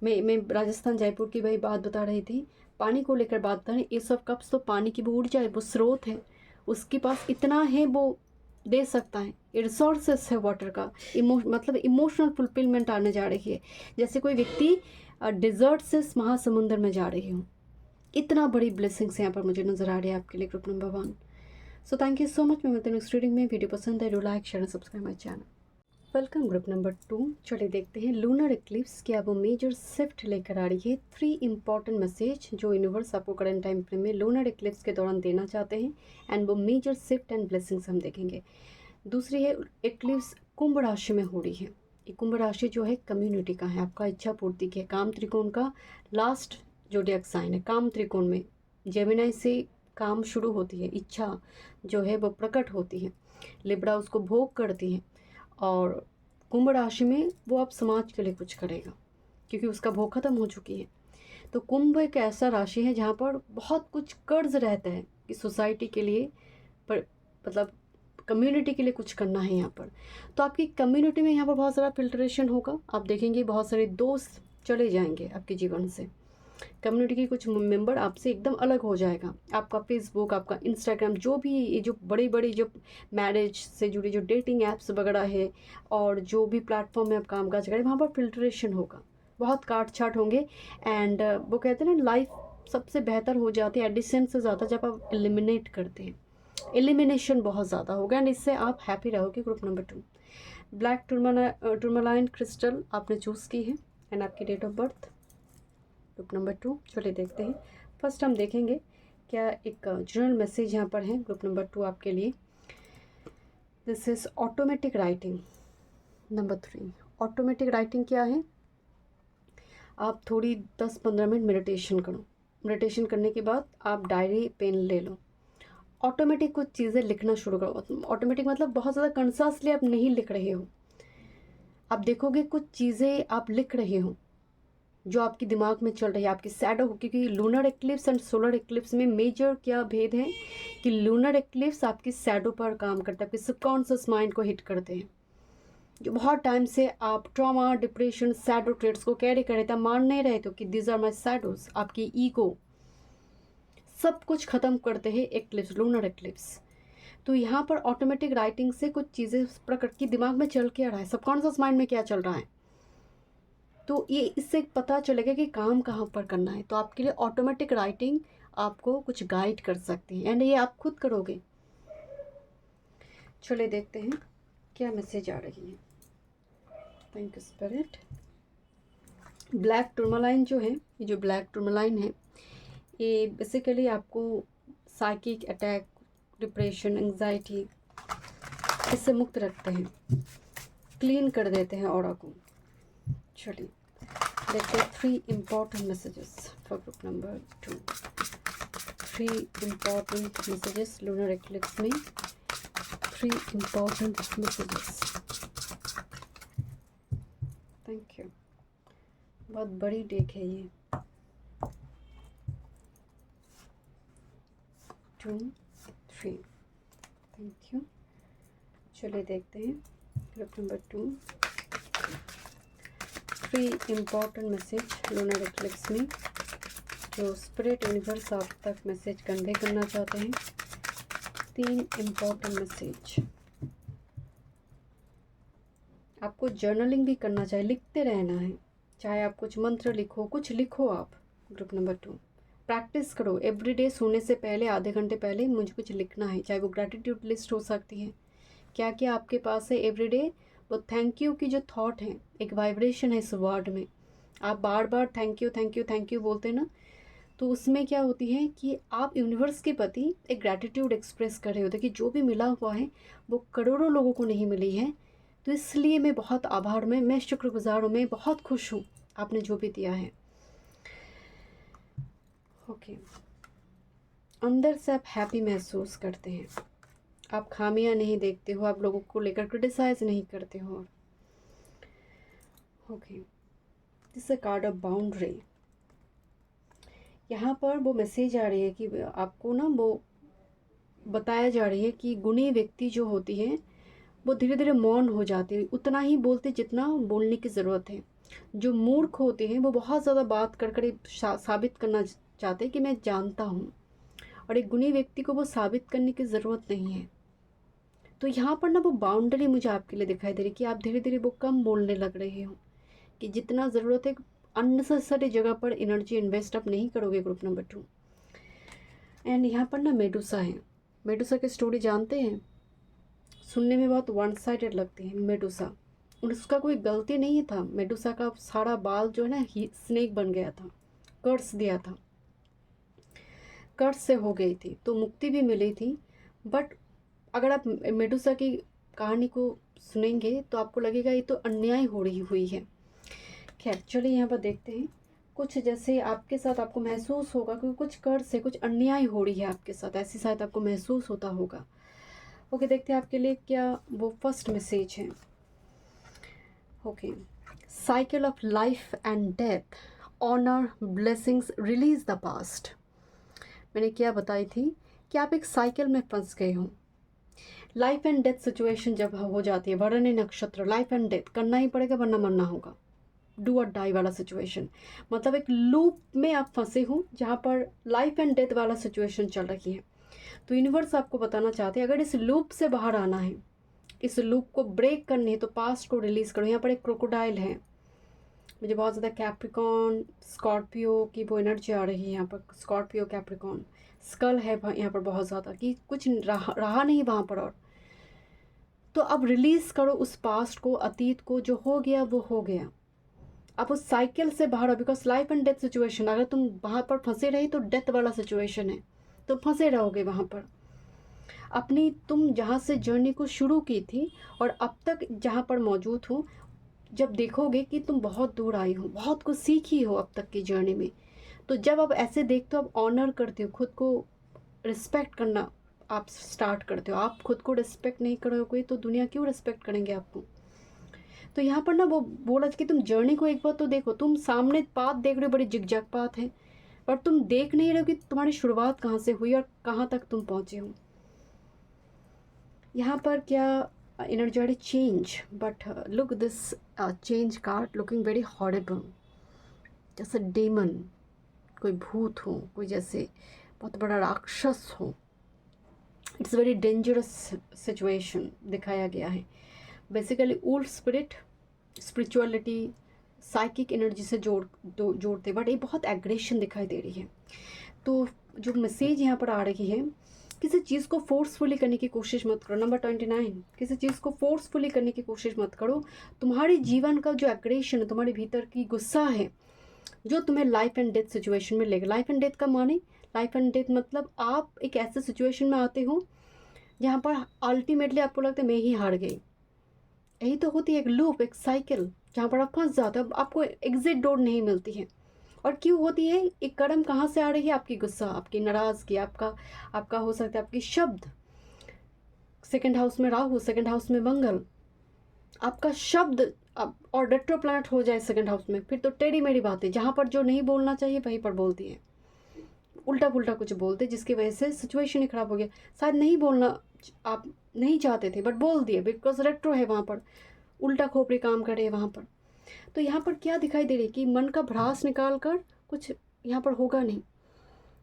Speaker 1: मैं राजस्थान जयपुर की भाई बात बता रही थी, पानी को लेकर बात बता रही। एस ऑफ कप्स तो पानी की वो ऊर्जा है, वो स्रोत है, उसके पास इतना है वो दे सकता है, रिसोर्सेस है वाटर का। मतलब इमोशनल फुलफिलमेंट आने जा रही है, जैसे कोई व्यक्ति डिजर्ट से महासमुंदर में जा रही हूँ। इतना बड़ी ब्लेसिंग्स यहाँ पर मुझे नजर आ रही है आपके लिए group number 1। So thank you so much. मैं मिलती हूँ नेक्स्ट रीडिंग में। वीडियो पसंद है, do like share subscribe my channel. Welcome group number 2। चलिए देखते हैं लूनर एक्लिप्स क्या वो मेजर शिफ्ट लेकर आ रही है। 3 इंपॉर्टेंट मैसेज जो यूनिवर्स आपको करंट टाइम फ्रेम में लूनर एक्लिप्स के दौरान देना चाहते हैं, एंड वो मेजर शिफ्ट एंड ब्लेसिंग्स हम देखेंगे। दूसरी है एक्लिप्स कुंभ राशि में हो रही है। ये कुंभ राशि जो है कम्युनिटी का है, आपका इच्छा पूर्ति के, काम त्रिकोण का लास्ट जोडिएक साइन है। काम त्रिकोण में जेमिनी से काम शुरू होती है, इच्छा जो है वो प्रकट होती है, लिब्रा उसको भोग करती है, और कुंभ राशि में वो अब समाज के लिए कुछ करेगा क्योंकि उसका भोग खत्म हो चुकी है। तो कुंभ एक ऐसा राशि है जहाँ पर बहुत कुछ कर्ज रहता है कि सोसाइटी के लिए, पर मतलब कम्युनिटी के लिए कुछ करना है यहाँ पर। तो आपकी कम्युनिटी में यहाँ पर बहुत सारा फिल्ट्रेशन होगा। आप देखेंगे बहुत सारे दोस्त चले जाएंगे आपके जीवन से, कम्युनिटी के कुछ मेंबर आपसे एकदम अलग हो जाएगा। आपका फेसबुक, आपका इंस्टाग्राम, जो भी ये जो बड़ी बड़ी जो मैरिज से जुड़ी जो डेटिंग ऐप्स वगैरह है और जो भी प्लेटफॉर्म में आप काम काज करें, वहाँ पर फिल्ट्रेशन होगा, बहुत काट छाट होंगे। एंड वो कहते हैं ना लाइफ सबसे बेहतर हो जाती है एडिशन से ज़्यादा जब आप एलिमिनेट करते हैं। एलिमिनेशन बहुत ज़्यादा होगा एंड इससे आप हैप्पी रहोगे। Group number 2 black tourmaline crystal आपने चूज़ की है एंड आपकी date of birth. Group number 2 चलिए देखते हैं। फर्स्ट हम देखेंगे क्या एक जनरल मैसेज यहाँ पर है ग्रुप नंबर 2 आपके लिए। This is automatic writing. Number 3 automatic writing क्या है, आप थोड़ी 10-15 मिनट मेडिटेशन करो। मेडिटेशन करने के बाद आप डायरी पेन ले लो, ऑटोमेटिक कुछ चीज़ें लिखना शुरू करो। ऑटोमेटिक मतलब बहुत ज़्यादा कंसासली आप नहीं लिख रहे हो, आप देखोगे कुछ चीज़ें आप लिख रहे हो जो आपके दिमाग में चल रही है, आपकी शैडो। क्योंकि lunar eclipse and solar eclipse में मेजर क्या भेद है कि लूनर एक्लिप्स आपकी शैडो पर काम करता है, आपके सबकॉन्शियस माइंड को हिट करते हैं, जो बहुत टाइम से आप ट्रॉमा, डिप्रेशन, शैडो ट्रेड्स को कैरी कर रहे थे, मान नहीं रहे थे कि दिस आर माई शैडोज। आपकी ईगो सब कुछ ख़त्म करते हैं एक्लिप्स, लूनर एक्लिप्स। तो यहाँ पर ऑटोमेटिक राइटिंग से कुछ चीज़ें प्रकट की दिमाग में चल क्या रहा है, सबकॉन्शियस माइंड में क्या चल रहा है, तो ये इससे पता चलेगा कि काम कहाँ पर करना है। तो आपके लिए ऑटोमेटिक राइटिंग आपको कुछ गाइड कर सकती है, एंड ये आप खुद करोगे। चलिए देखते हैं क्या मैसेज आ रही है। Thank you spirit. ब्लैक टूरमालाइन जो है, ये जो ब्लैक टूरमालाइन है, ये बेसिकली आपको साइकिक अटैक, डिप्रेशन, एंजाइटी, इससे मुक्त रखते हैं, क्लीन कर देते हैं ऑरा को। चलिए देखते हैं 3 important messages for group number 2। 3 important messages lunar eclipse में, 3 इम्पॉर्टेंट मैसेजेस। Thank you. बहुत बड़ी डेक है ये। 2 3, थैंक यू। चलिए देखते हैं group number 2, 3 important message lunar eclipse में जो स्पिरिट यूनिवर्स आप तक मैसेज कन्वे करना चाहते हैं। 3 इम्पॉर्टेंट मैसेज। आपको जर्नलिंग भी करना चाहिए, लिखते रहना है, चाहे आप कुछ मंत्र लिखो, कुछ लिखो आप। ग्रुप नंबर 2 प्रैक्टिस करो एवरीडे, सोने से पहले आधे घंटे पहले मुझे कुछ लिखना है, चाहे वो ग्रैटिट्यूड लिस्ट हो सकती है, क्या क्या आपके पास है एवरीडे। वो थैंक यू की जो थॉट है, एक वाइब्रेशन है इस वर्ड में, आप बार बार thank you thank you thank you बोलते हैं ना, तो उसमें क्या होती है कि आप यूनिवर्स के प्रति एक ग्रैटिट्यूड एक्सप्रेस कर रहे होते कि जो भी मिला हुआ है वो करोड़ों लोगों को नहीं मिली है, तो इसलिए मैं बहुत आभार में, मैं शुक्रगुजार हूँ, मैं बहुत खुश हूँ आपने जो भी दिया है। ओके, अंदर से आप हैप्पी महसूस करते हैं, आप खामियां नहीं देखते हो, आप लोगों को लेकर क्रिटिसाइज नहीं करते हो। Okay, this a card of boundary. यहाँ पर वो मैसेज आ रही है कि आपको ना वो बताया जा रही है कि गुणी व्यक्ति जो होती है वो धीरे धीरे मौन हो जाती है, उतना ही बोलते जितना बोलने की ज़रूरत है। जो मूर्ख होते हैं वो बहुत ज़्यादा बात कर कर साबित करना चाहते हैं कि मैं जानता हूँ, और एक गुणी व्यक्ति को वो साबित करने की ज़रूरत नहीं है। तो यहाँ पर ना वो बाउंड्री मुझे आपके लिए दिखाई दे रही कि आप धीरे धीरे वो कम बोलने लग रहे हो, कि जितना ज़रूरत है अननेसेसरी जगह पर एनर्जी इन्वेस्ट आप नहीं करोगे। ग्रुप नंबर 2 एंड यहाँ पर ना मेडुसा है। मेडुसा की स्टोरी जानते हैं, सुनने में बहुत वन साइडेड लगती है। मेडुसा, उसका कोई गलती नहीं था, मेडुसा का सारा बाल जो है ना स्नेक बन गया था, कर्स दिया था, कर्स से हो गई थी, तो मुक्ति भी मिली थी। बट अगर आप मेडुसा की कहानी को सुनेंगे तो आपको लगेगा ये तो अन्याय हो रही हुई है। खैर चलिए यहाँ पर देखते हैं, कुछ जैसे आपके साथ आपको महसूस होगा कि कुछ कर्ज से कुछ अन्याय हो रही है आपके साथ, ऐसी शायद आपको महसूस होता होगा। ओके, देखते हैं आपके लिए क्या वो फर्स्ट मैसेज है। Okay, cycle of life and death, honour blessings, release the past. मैंने क्या बताई थी कि आप एक साइकिल में फंस गए हो। लाइफ एंड डेथ सिचुएशन जब हो जाती है, भरणी नक्षत्र, लाइफ एंड डेथ करना ही पड़ेगा वरना मरना होगा, डू और डाई वाला सिचुएशन, मतलब एक लूप में आप फंसे हो जहाँ पर लाइफ एंड डेथ वाला सिचुएशन चल रही है। तो यूनिवर्स आपको बताना चाहते हैं अगर इस लूप से बाहर आना है, इस लूप को ब्रेक करनी है, तो पास्ट को रिलीज़ करो। यहाँ पर एक क्रोकोडाइल है, मुझे बहुत ज़्यादा कैप्रिकॉन स्कॉर्पियो की वो एनर्जी आ रही है यहाँ पर, स्कॉर्पियो कैप्रिकॉन स्कल है यहाँ पर बहुत ज़्यादा, कि कुछ रहा नहीं वहाँ पर। और तो अब रिलीज़ करो उस पास्ट को, अतीत को, जो हो गया वो हो गया। आप उस साइकिल से बाहर हो, because life and death situation, अगर तुम वहाँ पर फंसे रही तो डेथ वाला सिचुएशन है, तो फंसे रहोगे वहाँ पर। अपनी तुम जहाँ से जर्नी को शुरू की थी और अब तक जहाँ पर मौजूद हो, जब देखोगे कि तुम बहुत दूर आई हो, बहुत कुछ सीखी हो अब तक की जर्नी में, तो जब आप ऐसे देखते हो, आप ऑनर करते हो, खुद को रिस्पेक्ट करना आप स्टार्ट करते हो। आप खुद को रिस्पेक्ट नहीं करोगे तो दुनिया क्यों रिस्पेक्ट करेंगे आपको। तो यहाँ पर ना वो बोला कि तुम जर्नी को एक बार तो देखो, तुम सामने पाथ देख रहे हो, बड़ी जिगजैग पाथ है, पर तुम देख नहीं रहे हो कि तुम्हारी शुरुआत कहाँ से हुई और कहाँ तक तुम पहुँचे हो। यहाँ पर क्या energetic change, but look this change card looking very horrible, जैसे डेमन, कोई भूत हो, कोई जैसे बहुत बड़ा राक्षस हो। इट्स वेरी डेंजरस सिचुएशन दिखाया गया है। Basically wolf spirit spirituality psychic energy से जोड़ते, बट ये बहुत एग्रेशन दिखाई दे रही है। तो जो मैसेज यहाँ पर आ रही है, किसी चीज़ को फोर्सफुली करने की कोशिश मत करो। नंबर 29, किसी चीज़ को फोर्सफुली करने की कोशिश मत करो। तुम्हारे जीवन का जो एग्रेशन है, तुम्हारे भीतर की गुस्सा है, जो तुम्हें लाइफ एंड डेथ सिचुएशन में लेगा। लाइफ एंड डेथ का माने, लाइफ एंड डेथ मतलब आप एक ऐसे सिचुएशन में आते हो जहाँ पर अल्टीमेटली आपको लगता है मैं ही हार गई। यही तो होती है एक लूप, एक साइकिल, जहाँ पर आप फंस जाते हो, आपको एग्जिट डोर नहीं मिलती है। और क्यों होती है? एक कर्म कहाँ से आ रही है? आपकी गुस्सा, आपकी नाराज़गी, आपका हो सकता है आपकी शब्द। सेकंड हाउस में राहु, सेकंड हाउस में मंगल, आपका शब्द और रेट्रो प्लैनेट हो जाए सेकंड हाउस में, फिर तो टेढ़ी मेढ़ी बातें, जहाँ पर जो नहीं बोलना चाहिए वहीं पर बोलती है, उल्टा पुल्टा कुछ बोलते, जिसकी वजह से सिचुएशन ही खराब हो गया। शायद नहीं बोलना आप नहीं चाहते थे, बट बोल दिए, बिकॉज रेट्रो है वहाँ पर, उल्टा खोपड़ी काम करे वहाँ पर। तो यहाँ पर क्या दिखाई दे रही है कि मन का भ्रास निकाल कर कुछ यहाँ पर होगा नहीं।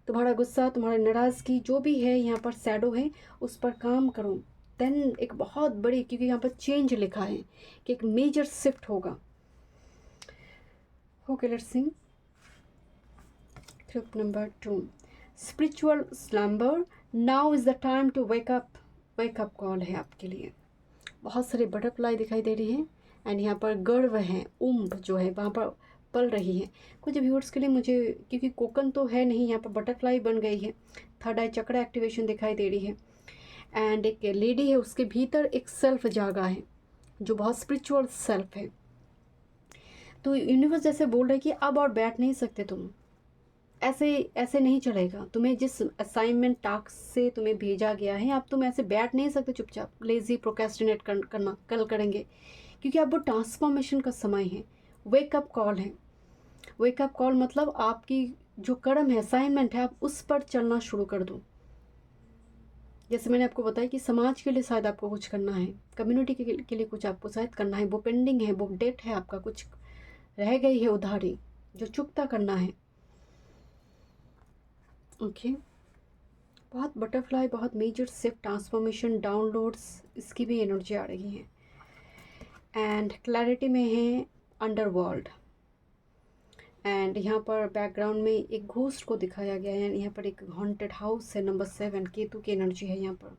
Speaker 1: तुम्हारा गुस्सा, तुम्हारी नाराज़गी जो भी है यहाँ पर शैडो है, उस पर काम करो। देन एक बहुत बड़ी, क्योंकि यहाँ पर चेंज लिखा है कि एक मेजर शिफ्ट होगा। Okay, let's see group number 2, spiritual slumber, now is the time to wake up call है आपके लिए। बहुत सारे बटरफ्लाई दिखाई दे रही हैं एंड यहाँ पर गर्व है, उम्ब जो है वहाँ पर पल रही है। कुछ व्यूअर्स के लिए मुझे, क्योंकि कोकन तो है नहीं, यहाँ पर बटरफ्लाई बन गई है, थर्ड आई चक्र एक्टिवेशन दिखाई दे रही है। एंड एक लेडी है, उसके भीतर एक सेल्फ जागा है जो बहुत स्पिरिचुअल सेल्फ है। तो यूनिवर्स जैसे बोल रहा है कि अब और बैठ नहीं सकते तुम, ऐसे नहीं चलेगा। तुम्हें जिस असाइनमेंट टास्क से तुम्हें भेजा गया है, अब तुम ऐसे बैठ नहीं सकते चुपचाप लेजी प्रोक्रेस्टिनेट करना, कल करेंगे, क्योंकि अब वो ट्रांसफॉर्मेशन का समय है। वेकअप कॉल है। वेकअप कॉल मतलब आपकी जो कर्म है, असाइनमेंट है, आप उस पर चलना शुरू कर दो। जैसे मैंने आपको बताया कि समाज के लिए शायद आपको कुछ करना है, कम्युनिटी के लिए कुछ आपको शायद करना है, वो पेंडिंग है, वो डेट है, आपका कुछ रह गई है उधारी जो चुकता करना है। ओके, बहुत बटरफ्लाई, बहुत मेजर शिफ्ट, ट्रांसफॉर्मेशन, डाउनलोड्स, इसकी भी एनर्जी आ रही है। एंड क्लैरिटी में है अंडरवर्ल्ड। एंड यहाँ पर बैकग्राउंड में एक घोस्ट को दिखाया गया है। यहाँ पर एक हॉन्टेड हाउस है, नंबर 7, केतु की एनर्जी है यहाँ पर,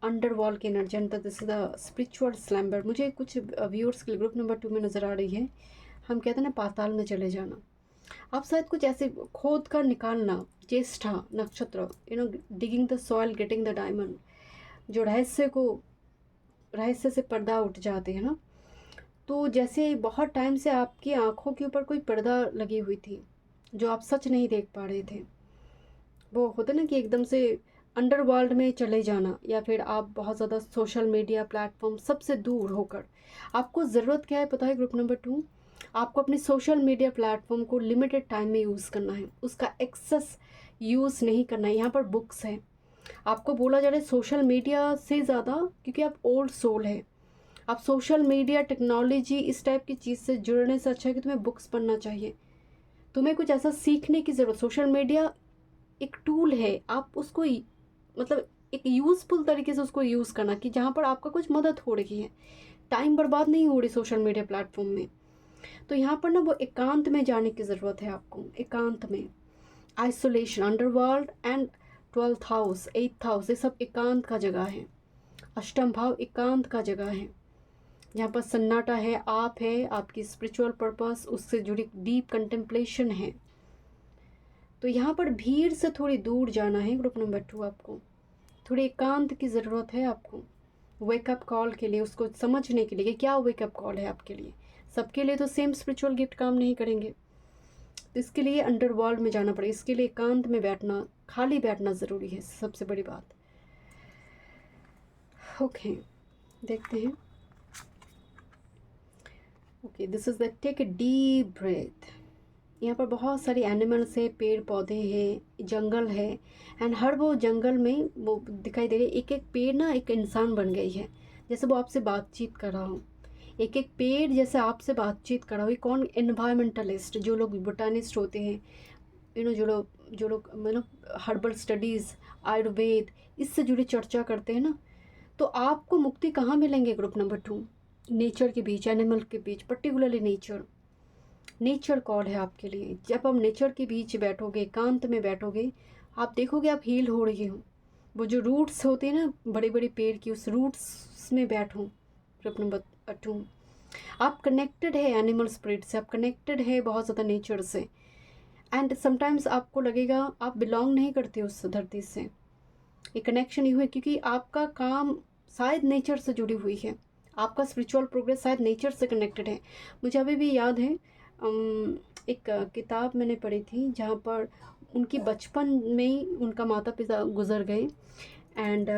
Speaker 1: अंडरवर्ल्ड की energy. And this is the spiritual slumber. मुझे कुछ व्यूअर्स के लिए ग्रुप नंबर 2 में नज़र आ रही है, हम कहते हैं ना पाताल में चले जाना। आप शायद कुछ ऐसे खोद कर निकालना, ज्येष्ठा नक्षत्र, digging the soil, getting the diamond, जो रहस्य से पर्दा उठ जाते हैं ना। तो जैसे बहुत टाइम से आपकी आंखों के ऊपर कोई पर्दा लगी हुई थी जो आप सच नहीं देख पा रहे थे, वो होता ना कि एकदम से अंडरवर्ल्ड में चले जाना, या फिर आप बहुत ज़्यादा सोशल मीडिया प्लेटफॉर्म सबसे दूर होकर। आपको ज़रूरत क्या है पता है ग्रुप नंबर 2? आपको अपने सोशल मीडिया प्लेटफॉर्म को लिमिटेड टाइम में यूज़ करना है, उसका एक्सेस यूज़ नहीं करना है। यहाँ पर बुक्स है, आपको बोला जा रहा है सोशल मीडिया से ज़्यादा, क्योंकि आप ओल्ड सोल है, आप सोशल मीडिया टेक्नोलॉजी इस टाइप की चीज़ से जुड़ने से अच्छा है कि तुम्हें बुक्स पढ़ना चाहिए। तुम्हें कुछ ऐसा सीखने की ज़रूरत। सोशल मीडिया एक टूल है, आप उसको मतलब एक यूज़फुल तरीके से उसको यूज़ करना, कि जहाँ पर आपका कुछ मदद हो रही है, टाइम बर्बाद नहीं हो रही सोशल मीडिया प्लेटफॉर्म में। तो यहाँ पर ना वो एकांत में जाने की ज़रूरत है आपको, एकांत में। Isolation, underworld and 12th house, 8th house, ये सब एकांत का जगह है। अष्टम भाव एकांत का जगह है, यहाँ पर सन्नाटा है, आप है, आपकी स्पिरिचुअल पर्पस, उससे जुड़ी डीप कंटेम्पलेशन है। तो यहाँ पर भीड़ से थोड़ी दूर जाना है ग्रुप नंबर 2, आपको थोड़ी एकांत की ज़रूरत है आपको वेकअप कॉल के लिए, उसको समझने के लिए कि क्या वेकअप कॉल है आपके लिए। सबके लिए तो सेम स्पिरिचुअल गिफ्ट काम नहीं करेंगे, तो इसके लिए अंडरवर्ल्ड में जाना पड़ेगा, इसके लिए एकांत में बैठना, खाली बैठना ज़रूरी है, सबसे बड़ी बात। ओके, देखते हैं। Okay, this is the take a deep breath. यहाँ पर बहुत सारी एनिमल्स है, पेड़ पौधे हैं, जंगल है, एंड हर वो जंगल में वो दिखाई दे रही है, एक एक पेड़ ना एक इंसान बन गई है, जैसे वो आपसे बातचीत कर रहा हो। एक एक पेड़ जैसे आपसे बातचीत कर रहा हो। ये कौन? एनवायरमेंटलिस्ट, जो लोग बोटानिस्ट होते हैं, जो लोग जो लोग मतलब हर्बल स्टडीज़, आयुर्वेद, इससे जुड़ी चर्चा करते हैं ना, तो आपको मुक्ति कहाँ मिलेंगे ग्रुप नंबर 2? नेचर के बीच, एनिमल के बीच, पर्टिकुलरली नेचर। नेचर कॉल है आपके लिए। जब आप नेचर के बीच बैठोगे, एकांत में बैठोगे, आप देखोगे आप हील हो रही हो। वो जो रूट्स होते हैं ना बड़े बड़े पेड़ की, उस रूट्स में बैठो। ग्रुप नंबर 2, आप कनेक्टेड है एनिमल स्पिरिट से, आप कनेक्टेड है बहुत ज़्यादा नेचर से। एंड समटाइम्स आपको लगेगा आप बिलोंग नहीं करते उस धरती से। ये कनेक्शन ही हुई क्योंकि आपका काम शायद नेचर से जुड़ी हुई है, आपका स्पिरिचुअल प्रोग्रेस शायद नेचर से कनेक्टेड है। मुझे अभी भी याद है, एक किताब मैंने पढ़ी थी जहाँ पर उनकी बचपन में ही उनका माता पिता गुजर गए, एंड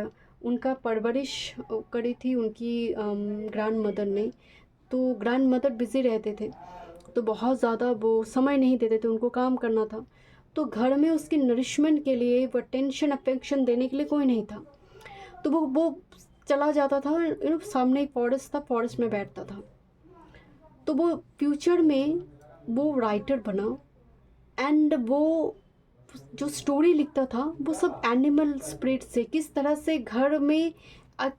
Speaker 1: उनका परवरिश करी थी उनकी ग्रैंड मदर ने। तो ग्रैंड मदर बिज़ी रहते थे, तो बहुत ज़्यादा वो समय नहीं देते थे, उनको काम करना था। तो घर में उसकी नरिशमेंट के लिए, वो टेंशन अफेक्शन देने के लिए कोई नहीं था। तो वो चला जाता था, सामने एक फॉरेस्ट था, फॉरेस्ट में बैठता था। तो वो फ्यूचर में वो राइटर बना, एंड वो जो स्टोरी लिखता था वो सब एनिमल स्पिरिट से, किस तरह से घर में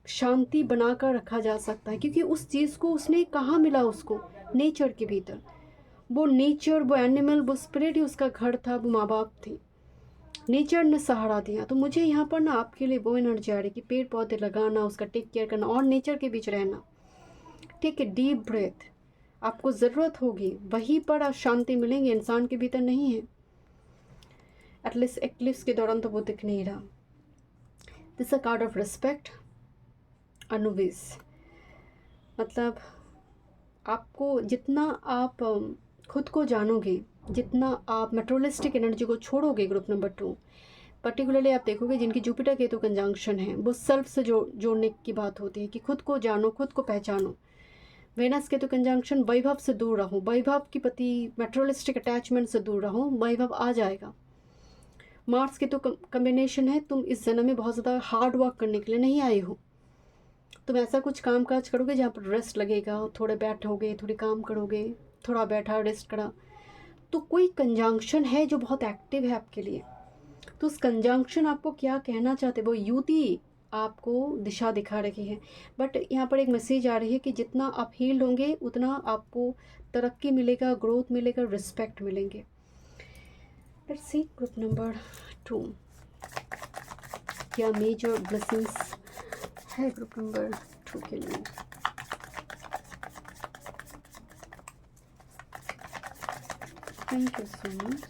Speaker 1: शांति बनाकर रखा जा सकता है, क्योंकि उस चीज़ को उसने कहाँ मिला, उसको नेचर के भीतर। वो नेचर, वो एनिमल, वो स्पिरिट ही उसका घर था, वो माँ बाप थे, नेचर ने सहारा दिया। तो मुझे यहाँ पर ना आपके लिए वो एनर्जी आ रही कि पेड़ पौधे लगाना, उसका टेक केयर करना और नेचर के बीच रहना। ठीक है, डीप ब्रेथ आपको ज़रूरत होगी, वहीं पर आप शांति मिलेंगे, इंसान के भीतर नहीं है। एटलीस्ट एक्लिप्स के दौरान तो वो दिख नहीं रहा। This a card of respect, अनुविस। मतलब आपको जितना आप खुद को जानोगे, जितना आप मेट्रोलिस्टिक एनर्जी को छोड़ोगे, ग्रुप नंबर 2 पर्टिकुलरली आप देखोगे जिनकी जुपिटर केतु कंजंक्शन है, वो सेल्फ से जोड़ने की बात होती है कि खुद को जानो, खुद को पहचानो। वेनस केतु कंजंक्शन, वैभव से दूर रहो, वैभव की प्रति मेट्रोलिस्टिक अटैचमेंट से दूर रहो, वैभव आ जाएगा। मार्स केतु कम्बिनेशन है, तुम इस जन्म में बहुत ज़्यादा हार्ड वर्क करने के लिए नहीं आए हो। तुम ऐसा कुछ काम काज करोगे जहाँ पर रेस्ट लगेगा, थोड़े बैठोगे, थोड़ी काम करोगे, थोड़ा बैठा रेस्ट करा। तो कोई कंजंक्शन है जो बहुत एक्टिव है आपके लिए। तो उस कंजंक्शन आपको क्या कहना चाहते, वो युति आपको दिशा दिखा रही है। बट यहाँ पर एक मैसेज आ रही है कि जितना आप हील्ड होंगे उतना आपको तरक्की मिलेगा, ग्रोथ मिलेगा, रिस्पेक्ट मिलेंगे। लेट्स सी ग्रुप नंबर 2 क्या मेजर ब्लेसिंग्स है ग्रुप नंबर 2 के लिए। Thank you so much.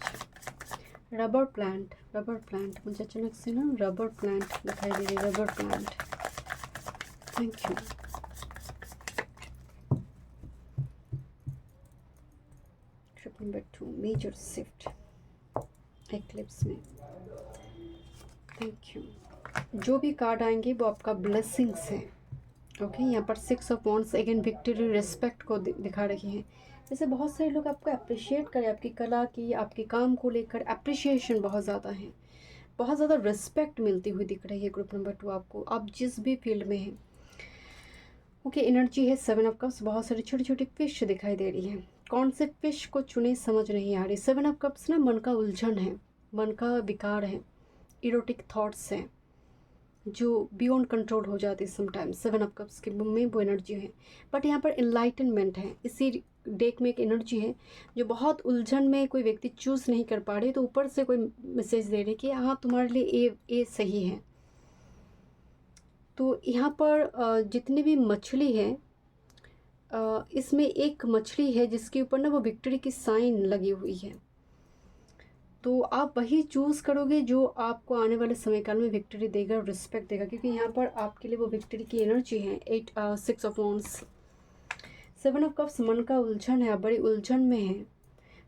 Speaker 1: Rubber plant, rubber plant, मुझे अचानक से ना रबर प्लांट दिखाई दे रही, rubber plant. Thank you. Trip number 2 major shift eclipse में। Thank you. जो भी कार्ड आएंगे वो आपका ब्लेसिंग्स है। ओके, यहाँ पर 6 of wands again victory, respect को दिखा रही हैं। जैसे बहुत सारे लोग आपको अप्रिशिएट करें, आपकी कला की, आपके काम को लेकर अप्रिशिएशन बहुत ज़्यादा है, बहुत ज़्यादा रिस्पेक्ट मिलती हुई दिख रही है ग्रुप नंबर 2 आपको, आप जिस भी फील्ड में हैं। ओके, एनर्जी है 7 ऑफ कप्स, बहुत सारी छोटी छोटी फिश दिखाई दे रही है। कौन से फिश को चुने समझ नहीं आ रही। 7 ऑफ कप्स ना मन का उलझन है, मन का विकार है, इरोटिक थॉट्स हैं जो बियॉन्ड कंट्रोल हो जाती है समटाइम्स। 7 ऑफ कप्स के में वो एनर्जी है, बट यहाँ पर इनलाइटनमेंट है। इसी डेक में एक एनर्जी है जो बहुत उलझन में कोई व्यक्ति चूज़ नहीं कर पा रहे, तो ऊपर से कोई मैसेज दे रहे कि हाँ तुम्हारे लिए ये सही है। तो यहाँ पर जितनी भी मछली है, इसमें एक मछली है जिसके ऊपर ना वो विक्ट्री की साइन लगी हुई है। तो आप वही चूज़ करोगे जो आपको आने वाले समय काल में विक्ट्री देगा, रिस्पेक्ट देगा, क्योंकि यहाँ पर आपके लिए वो विक्ट्री की एनर्जी है। 6 ऑफ वॉन्ड्स, 7 ऑफ कप्स मन का उलझन है, आप बड़ी उलझन में हैं।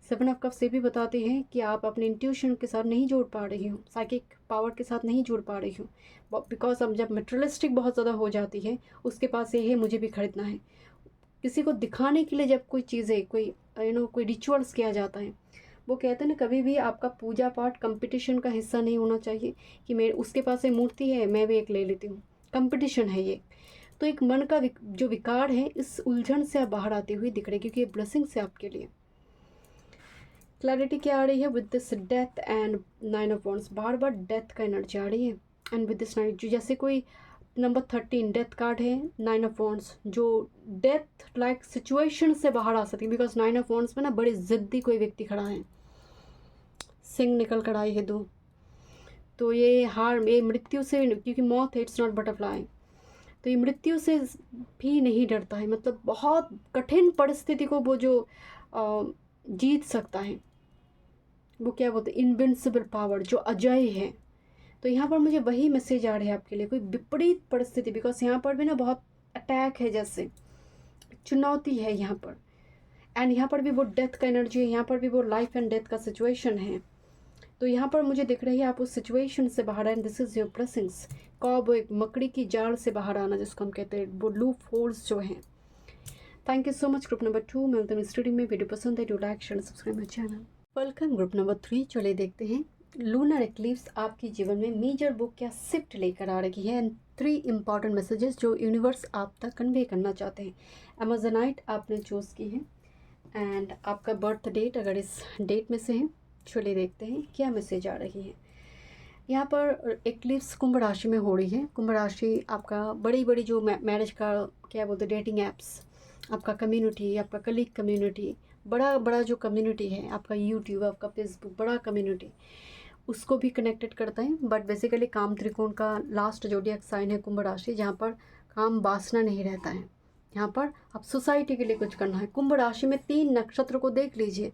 Speaker 1: 7 ऑफ कप्स ये भी बताते हैं कि आप अपने इंट्यूशन के साथ नहीं जोड़ पा रही हो, साइकिक पावर के साथ नहीं जुड़ पा रही हो, बिकॉज अब जब मेटेरियलिस्टिक बहुत ज़्यादा हो जाती है, उसके पास ये है मुझे भी खरीदना है। किसी को दिखाने के लिए जब कोई चीज़ें, कोई कोई रिचुअल्स किया जाता है, वो कहते हैं ना कभी भी आपका पूजा पाठ कंपटीशन का हिस्सा नहीं होना चाहिए कि मेरे उसके पास ये मूर्ति है मैं भी एक ले लेती हूँ। कंपटीशन है ये। तो एक मन का जो विकार है, इस उलझन से आप बाहर आती हुई दिख रही है, क्योंकि ये ब्लेसिंग्स है आपके लिए। क्लैरिटी क्या आ रही है with this death and 9 of wands, bar bar death का एनर्जी आ रही है। एंड विद दिस 9 जैसे कोई नंबर 13 डेथ कार्ड है, 9 ऑफ वॉन्ड्स जो डेथ लाइक सिचुएशन से बाहर आ सकती है, बिकॉज 9 ऑफ वॉन्ड्स में ना बड़े ज़िद्दी कोई व्यक्ति खड़ा है, सिंह निकल कर आई है 2, तो ये ये मृत्यु से, क्योंकि मौत है, इट्स नॉट बटरफ्लाई, तो ये मृत्यु से भी नहीं डरता है, मतलब बहुत कठिन परिस्थिति को वो जो जीत सकता है, वो क्या बोलते हैं इनविंसिबल पावर, जो अजय है। तो यहाँ पर मुझे वही मैसेज आ रहा है आपके लिए, कोई विपरीत परिस्थिति, बिकॉज यहाँ पर भी ना बहुत अटैक है, जैसे चुनौती है यहाँ पर, एंड यहाँ पर भी वो डेथ का एनर्जी है, यहाँ पर भी वो लाइफ एंड डेथ का सिचुएशन है। तो यहाँ पर मुझे दिख रही है आप उस सिचुएशन से बाहर आए, दिस इज़ योर ब्लेसिंग्स। कॉब एक मकड़ी की जाल से बाहर आना जिसको हम कहते हैं, वो लूप होल्स जो हैं। Thank you so much group number 2। मिलते हैं स्टडी में। वीडियो पसंद है, do like share subscribe my channel. Welcome group number 3। चलिए देखते हैं लूनर एक्लिप्स आपके जीवन में मेजर बुक क्या शिफ्ट लेकर आ रही है, एंड 3 इंपॉर्टेंट मैसेजेस जो यूनिवर्स आप तक कन्वे करना चाहते हैं। अमेजोनाइट आपने चूज़ की है, एंड आपका बर्थ डेट अगर इस डेट में से है। चलिए देखते हैं क्या मैसेज आ रही है। यहाँ पर एक्लिप्स कुंभ राशि में हो रही है। कुंभ राशि आपका बड़ी बड़ी जो मैरिज का क्या बोलते हैं डेटिंग ऐप्स, आपका कम्युनिटी, आपका कलीग कम्युनिटी, बड़ा बड़ा जो कम्युनिटी है आपका यूट्यूब, आपका फेसबुक, बड़ा कम्युनिटी, उसको भी कनेक्टेड करता है। बट बेसिकली काम त्रिकोण का लास्ट जोडियक साइन है कुंभ राशि, जहाँ पर काम वासना नहीं रहता है। यहाँ पर आप सोसाइटी के लिए कुछ करना है। कुंभ राशि में 3 नक्षत्र को देख लीजिए,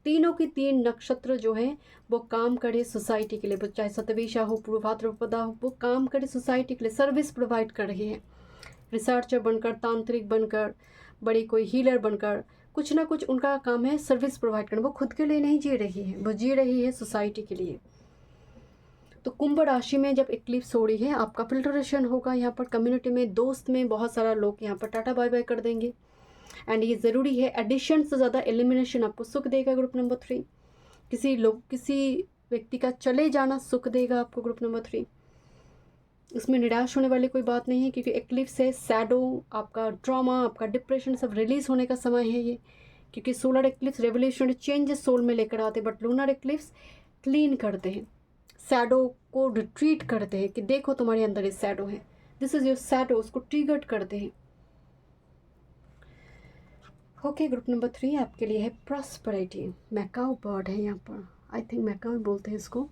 Speaker 1: तीनों की 3 नक्षत्र जो है वो काम करे सोसाइटी के लिए, चाहे सतविशा हो, पूर्व भाद्रपदा हो, वो काम करे सोसाइटी के लिए, सर्विस प्रोवाइड कर रही है। रिसर्चर बनकर, तांत्रिक बनकर, बड़ी कोई हीलर बनकर, कुछ ना कुछ उनका काम है सर्विस प्रोवाइड करना। वो खुद के लिए नहीं जी रही है, वो जी रही है सोसाइटी के लिए। तो कुंभ राशि में जब एक्लिप्स हो रही है आपका फिल्ट्रेशन होगा। यहाँ पर कम्युनिटी में, दोस्त में बहुत सारा लोग यहाँ पर टाटा बाय बाय कर देंगे, एंड ये ज़रूरी है। एडिशन से ज़्यादा एलिमिनेशन आपको सुख देगा ग्रुप नंबर 3। किसी व्यक्ति का चले जाना सुख देगा आपको ग्रुप नंबर 3। इसमें निराश होने वाली कोई बात नहीं है, क्योंकि एक्लिप्स है सैडो, आपका ड्रामा, आपका डिप्रेशन सब रिलीज होने का समय है ये। क्योंकि solar eclipse revolutionary changes soul में लेकर आते हैं, बट लूनर एक्लिप्स क्लीन करते हैं, सैडो को रिट्रीट करते हैं कि देखो तुम्हारे अंदर ये सैडो है, दिस इज योर सैडो, उसको ट्रिगर्ड करते हैं। ओके ग्रुप नंबर 3 आपके लिए है प्रॉस्पेरिटी। मैकाओ बर्ड है यहाँ पर, आई थिंक मैकाओ बोलते हैं इसको।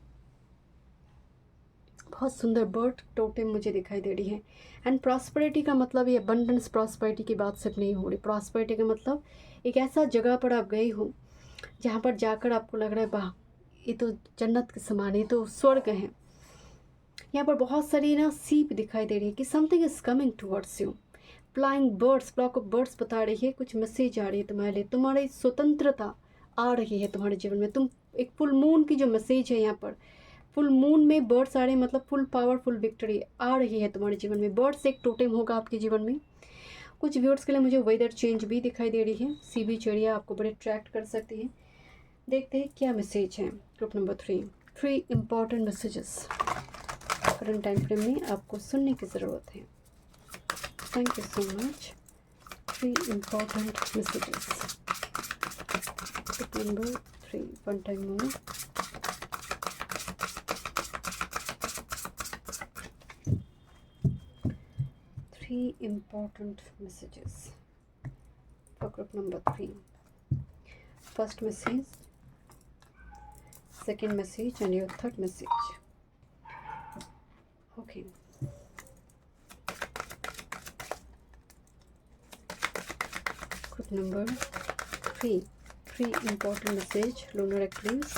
Speaker 1: बहुत सुंदर बर्ड टोटेम मुझे दिखाई दे रही है। एंड प्रॉस्पेरिटी का मतलब ये अबंडेंस प्रॉस्पेरिटी की बात सिर्फ नहीं हो रही। प्रॉस्पेरिटी का मतलब एक ऐसा जगह पर आप गए हो जहाँ पर जाकर आपको लग रहा है वाह ये तो जन्नत के समान है, ये तो स्वर्ग है। यहाँ पर बहुत सारी ना सीप दिखाई दे रही है कि something is coming towards you. Flying birds, flock of birds बता रही है कुछ मैसेज आ रही है तुम्हारे लिए, तुम्हारी स्वतंत्रता आ रही है तुम्हारे जीवन में। तुम एक फुल मून की जो मैसेज है यहाँ पर, फुल मून में बर्ड्स आ रहे हैं, मतलब फुल पावर, फुल विक्ट्री आ रही है तुम्हारे जीवन में। बर्ड्स एक टोटेम होगा आपके जीवन में। कुछ व्यूअर्स के लिए मुझे वेदर चेंज भी दिखाई दे रही है। सीबी चिड़िया आपको बड़े अट्रैक्ट कर सकती है। देखते हैं क्या मैसेज है group number 3 important messages current time frame में आपको सुनने की ज़रूरत है। Thank you so much. 3 important messages group number 3, one time more. Important messages for group number 3. First message, second message, and your third message. Okay. Group number 3. 3 important message, lunar eclipse.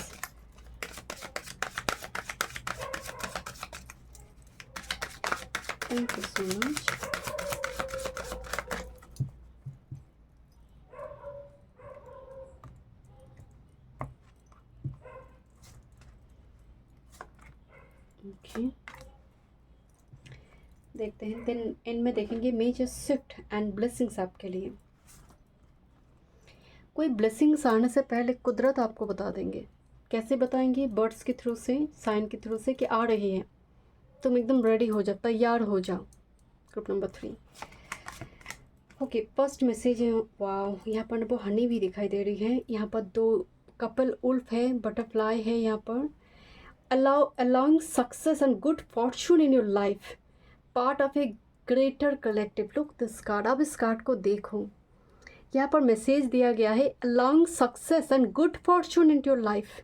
Speaker 1: Thank you so much. देखते हैं then इनमें देखेंगे major shift and blessings आपके लिए। कोई blessings आने से पहले कुदरत आपको बता देंगे। कैसे बताएंगे? बर्ड्स के थ्रू से, साइन के थ्रू से कि आ रही है, तुम एकदम रेडी हो जाओ, तैयार हो जाओ। Group number 3। Okay, first message है वाओ, यहाँ पर वो हनी भी दिखाई दे रही है। यहाँ पर 2 कपल उल्फ है, बटरफ्लाई है यहाँ पर। allowing success and good fortune in your life, part of a greater collective. Look this card, अब इस कार्ड को देखो, यहाँ पर मैसेज दिया गया है allowing success and good fortune into your life,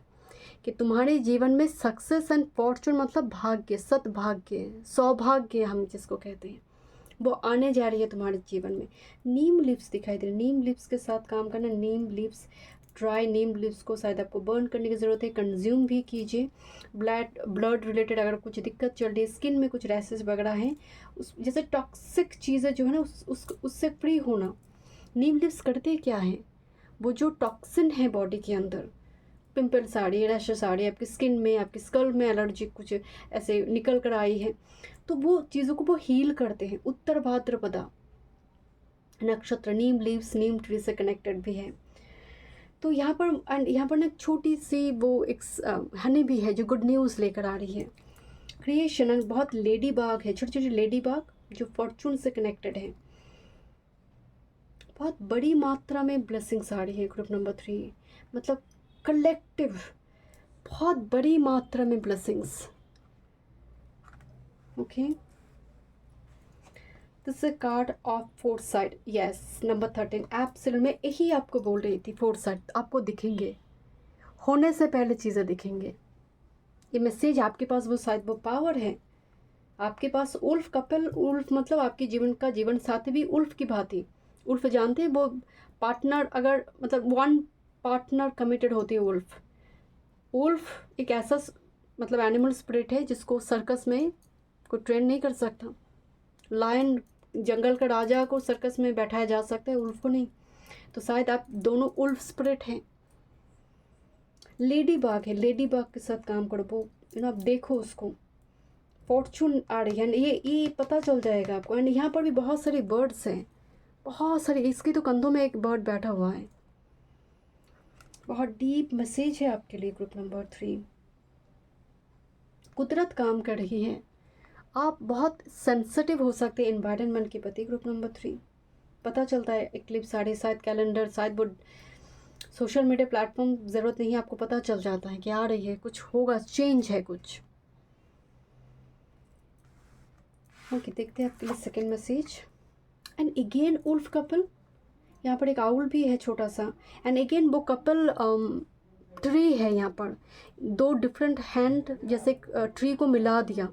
Speaker 1: कि तुम्हारे जीवन में सक्सेस एंड फॉर्चून मतलब भाग्य, सद्भाग्य, सौभाग्य हम जिसको कहते हैं, वो आने जा रही है तुम्हारे जीवन में। नीम लीव्स दिखाई दे रही, नीम लीव्स के साथ काम करना। नीम लीव्स, ड्राई नीम लीव्स को शायद आपको बर्न करने की ज़रूरत है, कंज्यूम भी कीजिए। ब्लड रिलेटेड अगर कुछ दिक्कत चल रही है, स्किन में कुछ रैसेस वगैरह हैं, उस जैसे टॉक्सिक चीज़ें जो है ना उससे फ्री होना। नीम लीव्स करते क्या हैं, वो जो टॉक्सिन है बॉडी के अंदर, पिंपल्स आ रही है, रैशेस आ रही है आपकी स्किन में, आपकी स्कल में एलर्जी कुछ ऐसे निकल कर आई है, तो वो चीज़ों को वो हील करते हैं। उत्तर भाद्रपदा नक्षत्र नीम लीव्स नीम ट्री से कनेक्टेड भी है। तो यहाँ पर एंड यहाँ पर ना एक छोटी सी वो एक हनी भी है जो गुड न्यूज़ लेकर आ रही है। क्रिएशन एंड बहुत लेडी बाग है, छोटी छोटी लेडी बाग जो फॉर्चून से कनेक्टेड है। बहुत बड़ी मात्रा में ब्लेसिंग्स आ रही है ग्रुप नंबर 3, मतलब कलेक्टिव बहुत बड़ी मात्रा में blessings. Okay, this is called of foresight, yes number 13। Absolute मैं यही आपको बोल रही थी, फोरसाइट आपको दिखेंगे, होने से पहले चीज़ें दिखेंगे। ये मैसेज आपके पास वो शायद वो पावर है आपके पास। उल्फ कपल, उल्फ मतलब आपके जीवन का जीवन साथी भी उल्फ की भांति। उल्फ जानते हैं वो पार्टनर, अगर मतलब वन पार्टनर कमिटेड होती है उल्फ। उल्फ एक ऐसा मतलब एनिमल स्पिरिट है जिसको सर्कस में कोई ट्रेन नहीं कर सकता। लायन जंगल का राजा को सर्कस में बैठाया जा सकता है, उल्फ को नहीं। तो शायद आप दोनों उल्फ स्पिरिट हैं। लेडी बाग है, लेडी बाग के साथ काम करो, वो आप देखो उसको, फॉर्चून आ रही है, ये पता चल जाएगा आपको। एंड यहाँ पर भी बहुत सारी बर्ड्स हैं, बहुत सारी, इसकी तो कंधों में एक बर्ड बैठा हुआ है। बहुत डीप मैसेज है आपके लिए ग्रुप नंबर 3। कुदरत काम कर रही है, आप बहुत सेंसिटिव हो सकते हैं एनवायरनमेंट के प्रति ग्रुप नंबर 3। पता चलता है इक्लिप्स आ रही, शायद कैलेंडर, शायद वो सोशल मीडिया प्लेटफॉर्म ज़रूरत नहीं है, आपको पता चल जाता है कि आ रही है, कुछ होगा, चेंज है कुछ। ओके, देखते हैं आपके लिए second message. And again wolf couple, यहाँ पर एक आउल भी है छोटा सा। एंड अगेन वो कपल ट्री है, यहाँ पर 2 डिफरेंट हैंड जैसे ट्री को मिला दिया।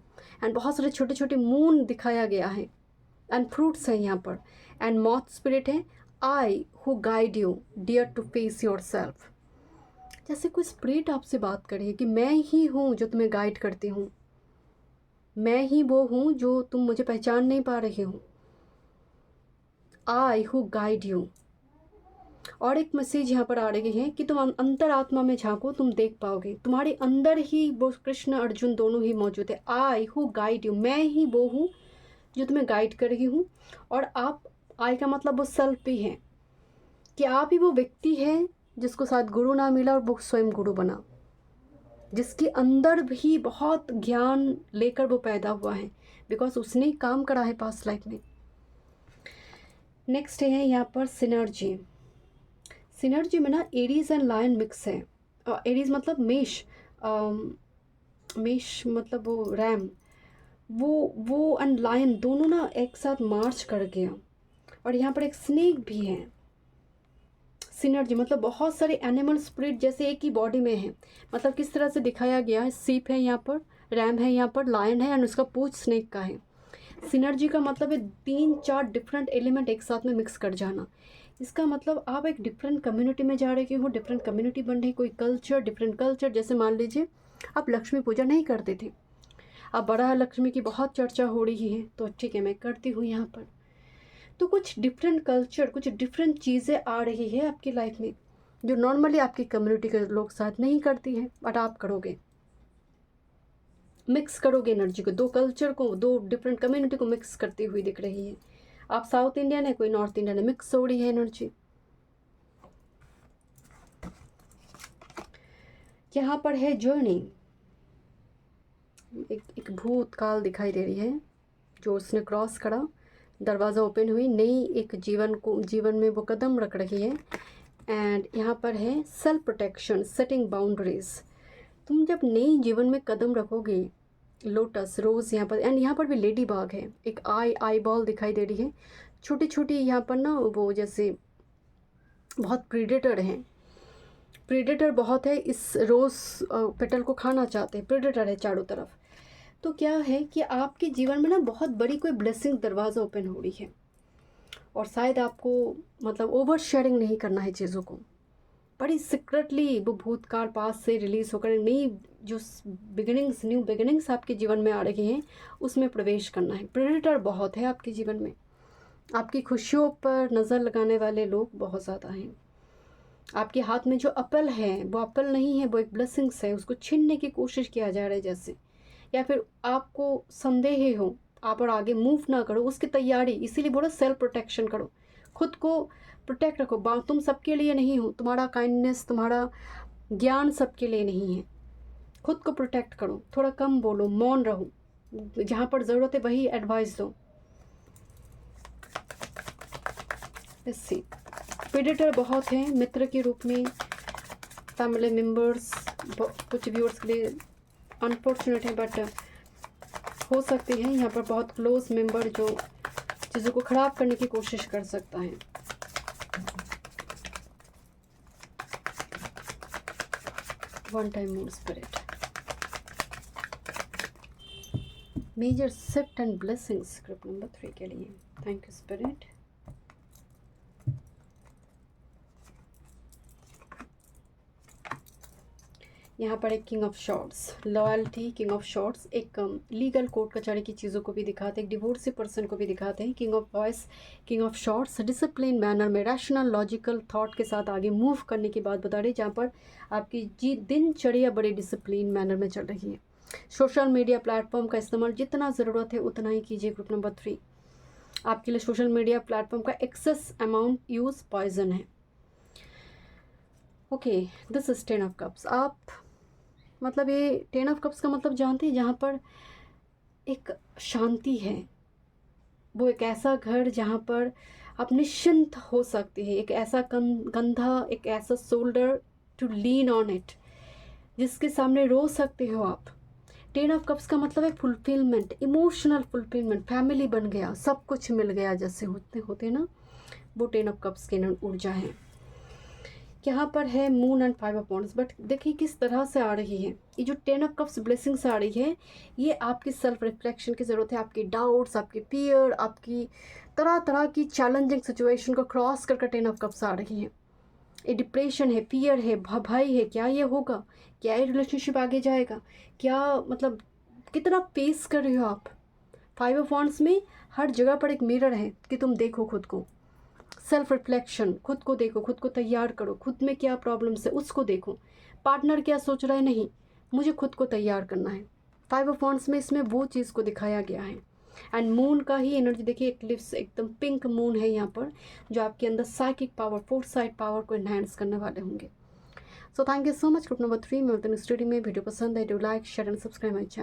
Speaker 1: एंड बहुत सारे छोटे छोटे मून दिखाया गया है। एंड फ्रूट्स है यहाँ पर। एंड मॉथ स्पिरिट है, I who guide you dear to face yourself. जैसे कोई स्पिरिट आपसे बात कर रही है कि मैं ही हूँ जो तुम्हें गाइड करती हूँ, मैं ही वो हूँ जो तुम मुझे पहचान नहीं पा रहे हो। आई हु गाइड यू। और एक मैसेज यहाँ पर आ रही है कि तुम अंतर आत्मा में झांको, तुम देख पाओगे तुम्हारे अंदर ही वो कृष्ण अर्जुन दोनों ही मौजूद है। आई हु गाइड यू, मैं ही वो हूँ जो तुम्हें गाइड कर रही हूँ। और आप, आई का मतलब वो सेल्फ भी है, कि आप ही वो व्यक्ति है जिसको साथ गुरु ना मिला और वो स्वयं गुरु बना, जिसके अंदर भी बहुत ज्ञान लेकर वो पैदा हुआ है, बिकॉज उसने काम करा है पास्ट लाइफ में। नेक्स्ट है यहाँ पर सिनर्जी। सिनर्जी में ना एरीज एंड लायन मिक्स है। एरीज मतलब मेष, मेष मतलब वो रैम, वो एंड लायन दोनों ना एक साथ मार्च कर गया। और यहाँ पर एक स्नेक भी है। सिनर्जी मतलब बहुत सारे एनिमल स्पिरिट जैसे एक ही बॉडी में है। मतलब किस तरह से दिखाया गया है, सीप है यहाँ पर, रैम है यहाँ पर, लायन है एंड उसका पूंछ स्नेक का है। सिनर्जी का मतलब है 3-4 डिफरेंट एलिमेंट एक साथ में मिक्स कर जाना। इसका मतलब आप एक डिफरेंट कम्युनिटी में जा रहे हो, डिफरेंट कम्युनिटी बन रही, कोई कल्चर, डिफरेंट कल्चर। जैसे मान लीजिए आप लक्ष्मी पूजा नहीं करते थे, अब बड़ा लक्ष्मी की बहुत चर्चा हो रही है, तो ठीक है मैं करती हूँ यहाँ पर। तो कुछ डिफरेंट कल्चर, कुछ डिफरेंट चीज़ें आ रही है आपकी लाइफ में जो नॉर्मली आपकी कम्युनिटी के लोग साथ नहीं करती हैं, बट आप करोगे, मिक्स करोगे एनर्जी को। 2 कल्चर को, 2 डिफरेंट कम्युनिटी को मिक्स करती हुई दिख रही है। आप साउथ इंडियन है, कोई नॉर्थ इंडियन है, मिक्स हो रही है एनर्जी। यहाँ पर है जर्नी, एक भूतकाल दिखाई दे रही है जो उसने क्रॉस करा, दरवाज़ा ओपन हुई, नई एक जीवन में वो कदम रख रही है। एंड यहाँ पर है सेल्फ प्रोटेक्शन, सेटिंग बाउंड्रीज। तुम जब नई जीवन में कदम रखोगे, लोटस रोज़ यहाँ पर, एंड यहाँ पर भी लेडी बाग है, एक आई बॉल दिखाई दे रही है, छोटी छोटी यहाँ पर ना, वो जैसे बहुत प्रीडेटर हैं, प्रीडेटर बहुत है, इस रोज़ पेटल को खाना चाहते हैं, प्रीडेटर है चारों तरफ। तो क्या है कि आपके जीवन में ना बहुत बड़ी कोई ब्लेसिंग दरवाज़ा ओपन हो रही है, और शायद आपको मतलब ओवर शेयरिंग नहीं करना है चीज़ों को, बड़ी सीक्रेटली वो भूतकाल पास से रिलीज़ होकर नई जो बिगिनिंग्स, न्यू बिगिनिंग्स आपके जीवन में आ रही हैं, उसमें प्रवेश करना है। प्रेडेटर बहुत है आपके जीवन में, आपकी खुशियों पर नज़र लगाने वाले लोग बहुत ज़्यादा हैं। आपके हाथ में जो एप्पल है वो एप्पल नहीं है, वो एक ब्लेसिंग्स है, उसको छीनने की कोशिश किया जा रहा है जैसे, या फिर आपको संदेह हो आप और आगे मूव ना करो उसकी तैयारी। इसीलिए बोलो सेल्फ प्रोटेक्शन करो, खुद को प्रोटेक्ट रखो। तुम सबके लिए नहीं हो, तुम्हारा काइंडनेस, तुम्हारा ज्ञान सबके लिए नहीं है। खुद को प्रोटेक्ट करो, थोड़ा कम बोलो, मौन रहो, जहाँ पर ज़रूरत है वही एडवाइस दो। इससे प्रेडेटर बहुत हैं मित्र के रूप में, फैमिली मेम्बर्स, कुछ व्यूअर्स के लिए अनफॉर्चुनेट है, बट हो सकते हैं यहाँ पर बहुत क्लोज मेंबर जो चीज़ों को ख़राब करने की कोशिश कर सकता है। One time moon spirit, major shift and blessings group number 3 के लिए। Thank you spirit. यहाँ पर एक king of swords, loyalty, king of swords, एक लीगल कोर्ट कचहरी की चीज़ों को भी दिखाते हैं, एक डिवोर्सी पर्सन को भी दिखाते हैं। King of voice, king of shorts, discipline manner में रैशनल लॉजिकल थॉट के साथ आगे मूव करने की बात बता रही है, जहाँ पर आपकी दिनचर्या बड़ी डिसिप्लिन मैनर में चल रही है। सोशल मीडिया प्लेटफॉर्म का इस्तेमाल जितना ज़रूरत है उतना ही कीजिए। ग्रुप नंबर 3, आपके लिए सोशल मीडिया प्लेटफॉर्म का एक्सेस अमाउंट यूज़ पॉइजन है। Okay, this is 10 of cups. आप मतलब ये 10 ऑफ कप्स का मतलब जानते हैं, जहाँ पर एक शांति है, वो एक ऐसा घर जहाँ पर आप निश्चिंत हो सकते हैं, एक ऐसा कंधा, एक ऐसा shoulder to lean on it, जिसके सामने रो सकते हो आप। 10 ऑफ कप्स का मतलब है फुलफिलमेंट, इमोशनल फुलफिलमेंट, फैमिली बन गया, सब कुछ मिल गया जैसे होते ना, वो 10 ऑफ कप्स की ऊर्जा है। यहाँ पर है moon and 5 of wands, but देखिए किस तरह से आ रही है ये जो 10 ऑफ कप्स ब्लेसिंग्स आ रही है, ये आपकी सेल्फ रिफ्लेक्शन की ज़रूरत है। आपकी डाउट्स, आपकी फियर, आपकी तरह तरह की चैलेंजिंग सिचुएशन को क्रॉस करके 10 ऑफ कप्स आ रही है। ये डिप्रेशन है, फियर है, भय है, क्या ये होगा, क्या ये रिलेशनशिप आगे जाएगा, क्या मतलब कितना फेस कर रहे हो आप। 5 ऑफ वांड्स में हर जगह पर एक मिरर है कि तुम देखो खुद को, सेल्फ रिफ्लेक्शन, खुद को देखो, खुद को तैयार करो, खुद में क्या प्रॉब्लम्स है उसको देखो, पार्टनर क्या सोच रहा है, नहीं, मुझे खुद को तैयार करना है। 5 ऑफ वांड्स में इसमें वो चीज़ को दिखाया गया है। एंड मून का ही एनर्जी देखिए, एक्लिप्स एकदम पिंक मून है यहाँ पर, जो आपके अंदर साइकिक पावर, फोरसाइट पावर को एनहांस करने वाले होंगे। So thank you so much. Group number 3 में स्टडी में वीडियो पसंद है, do like share and subscribe my channel.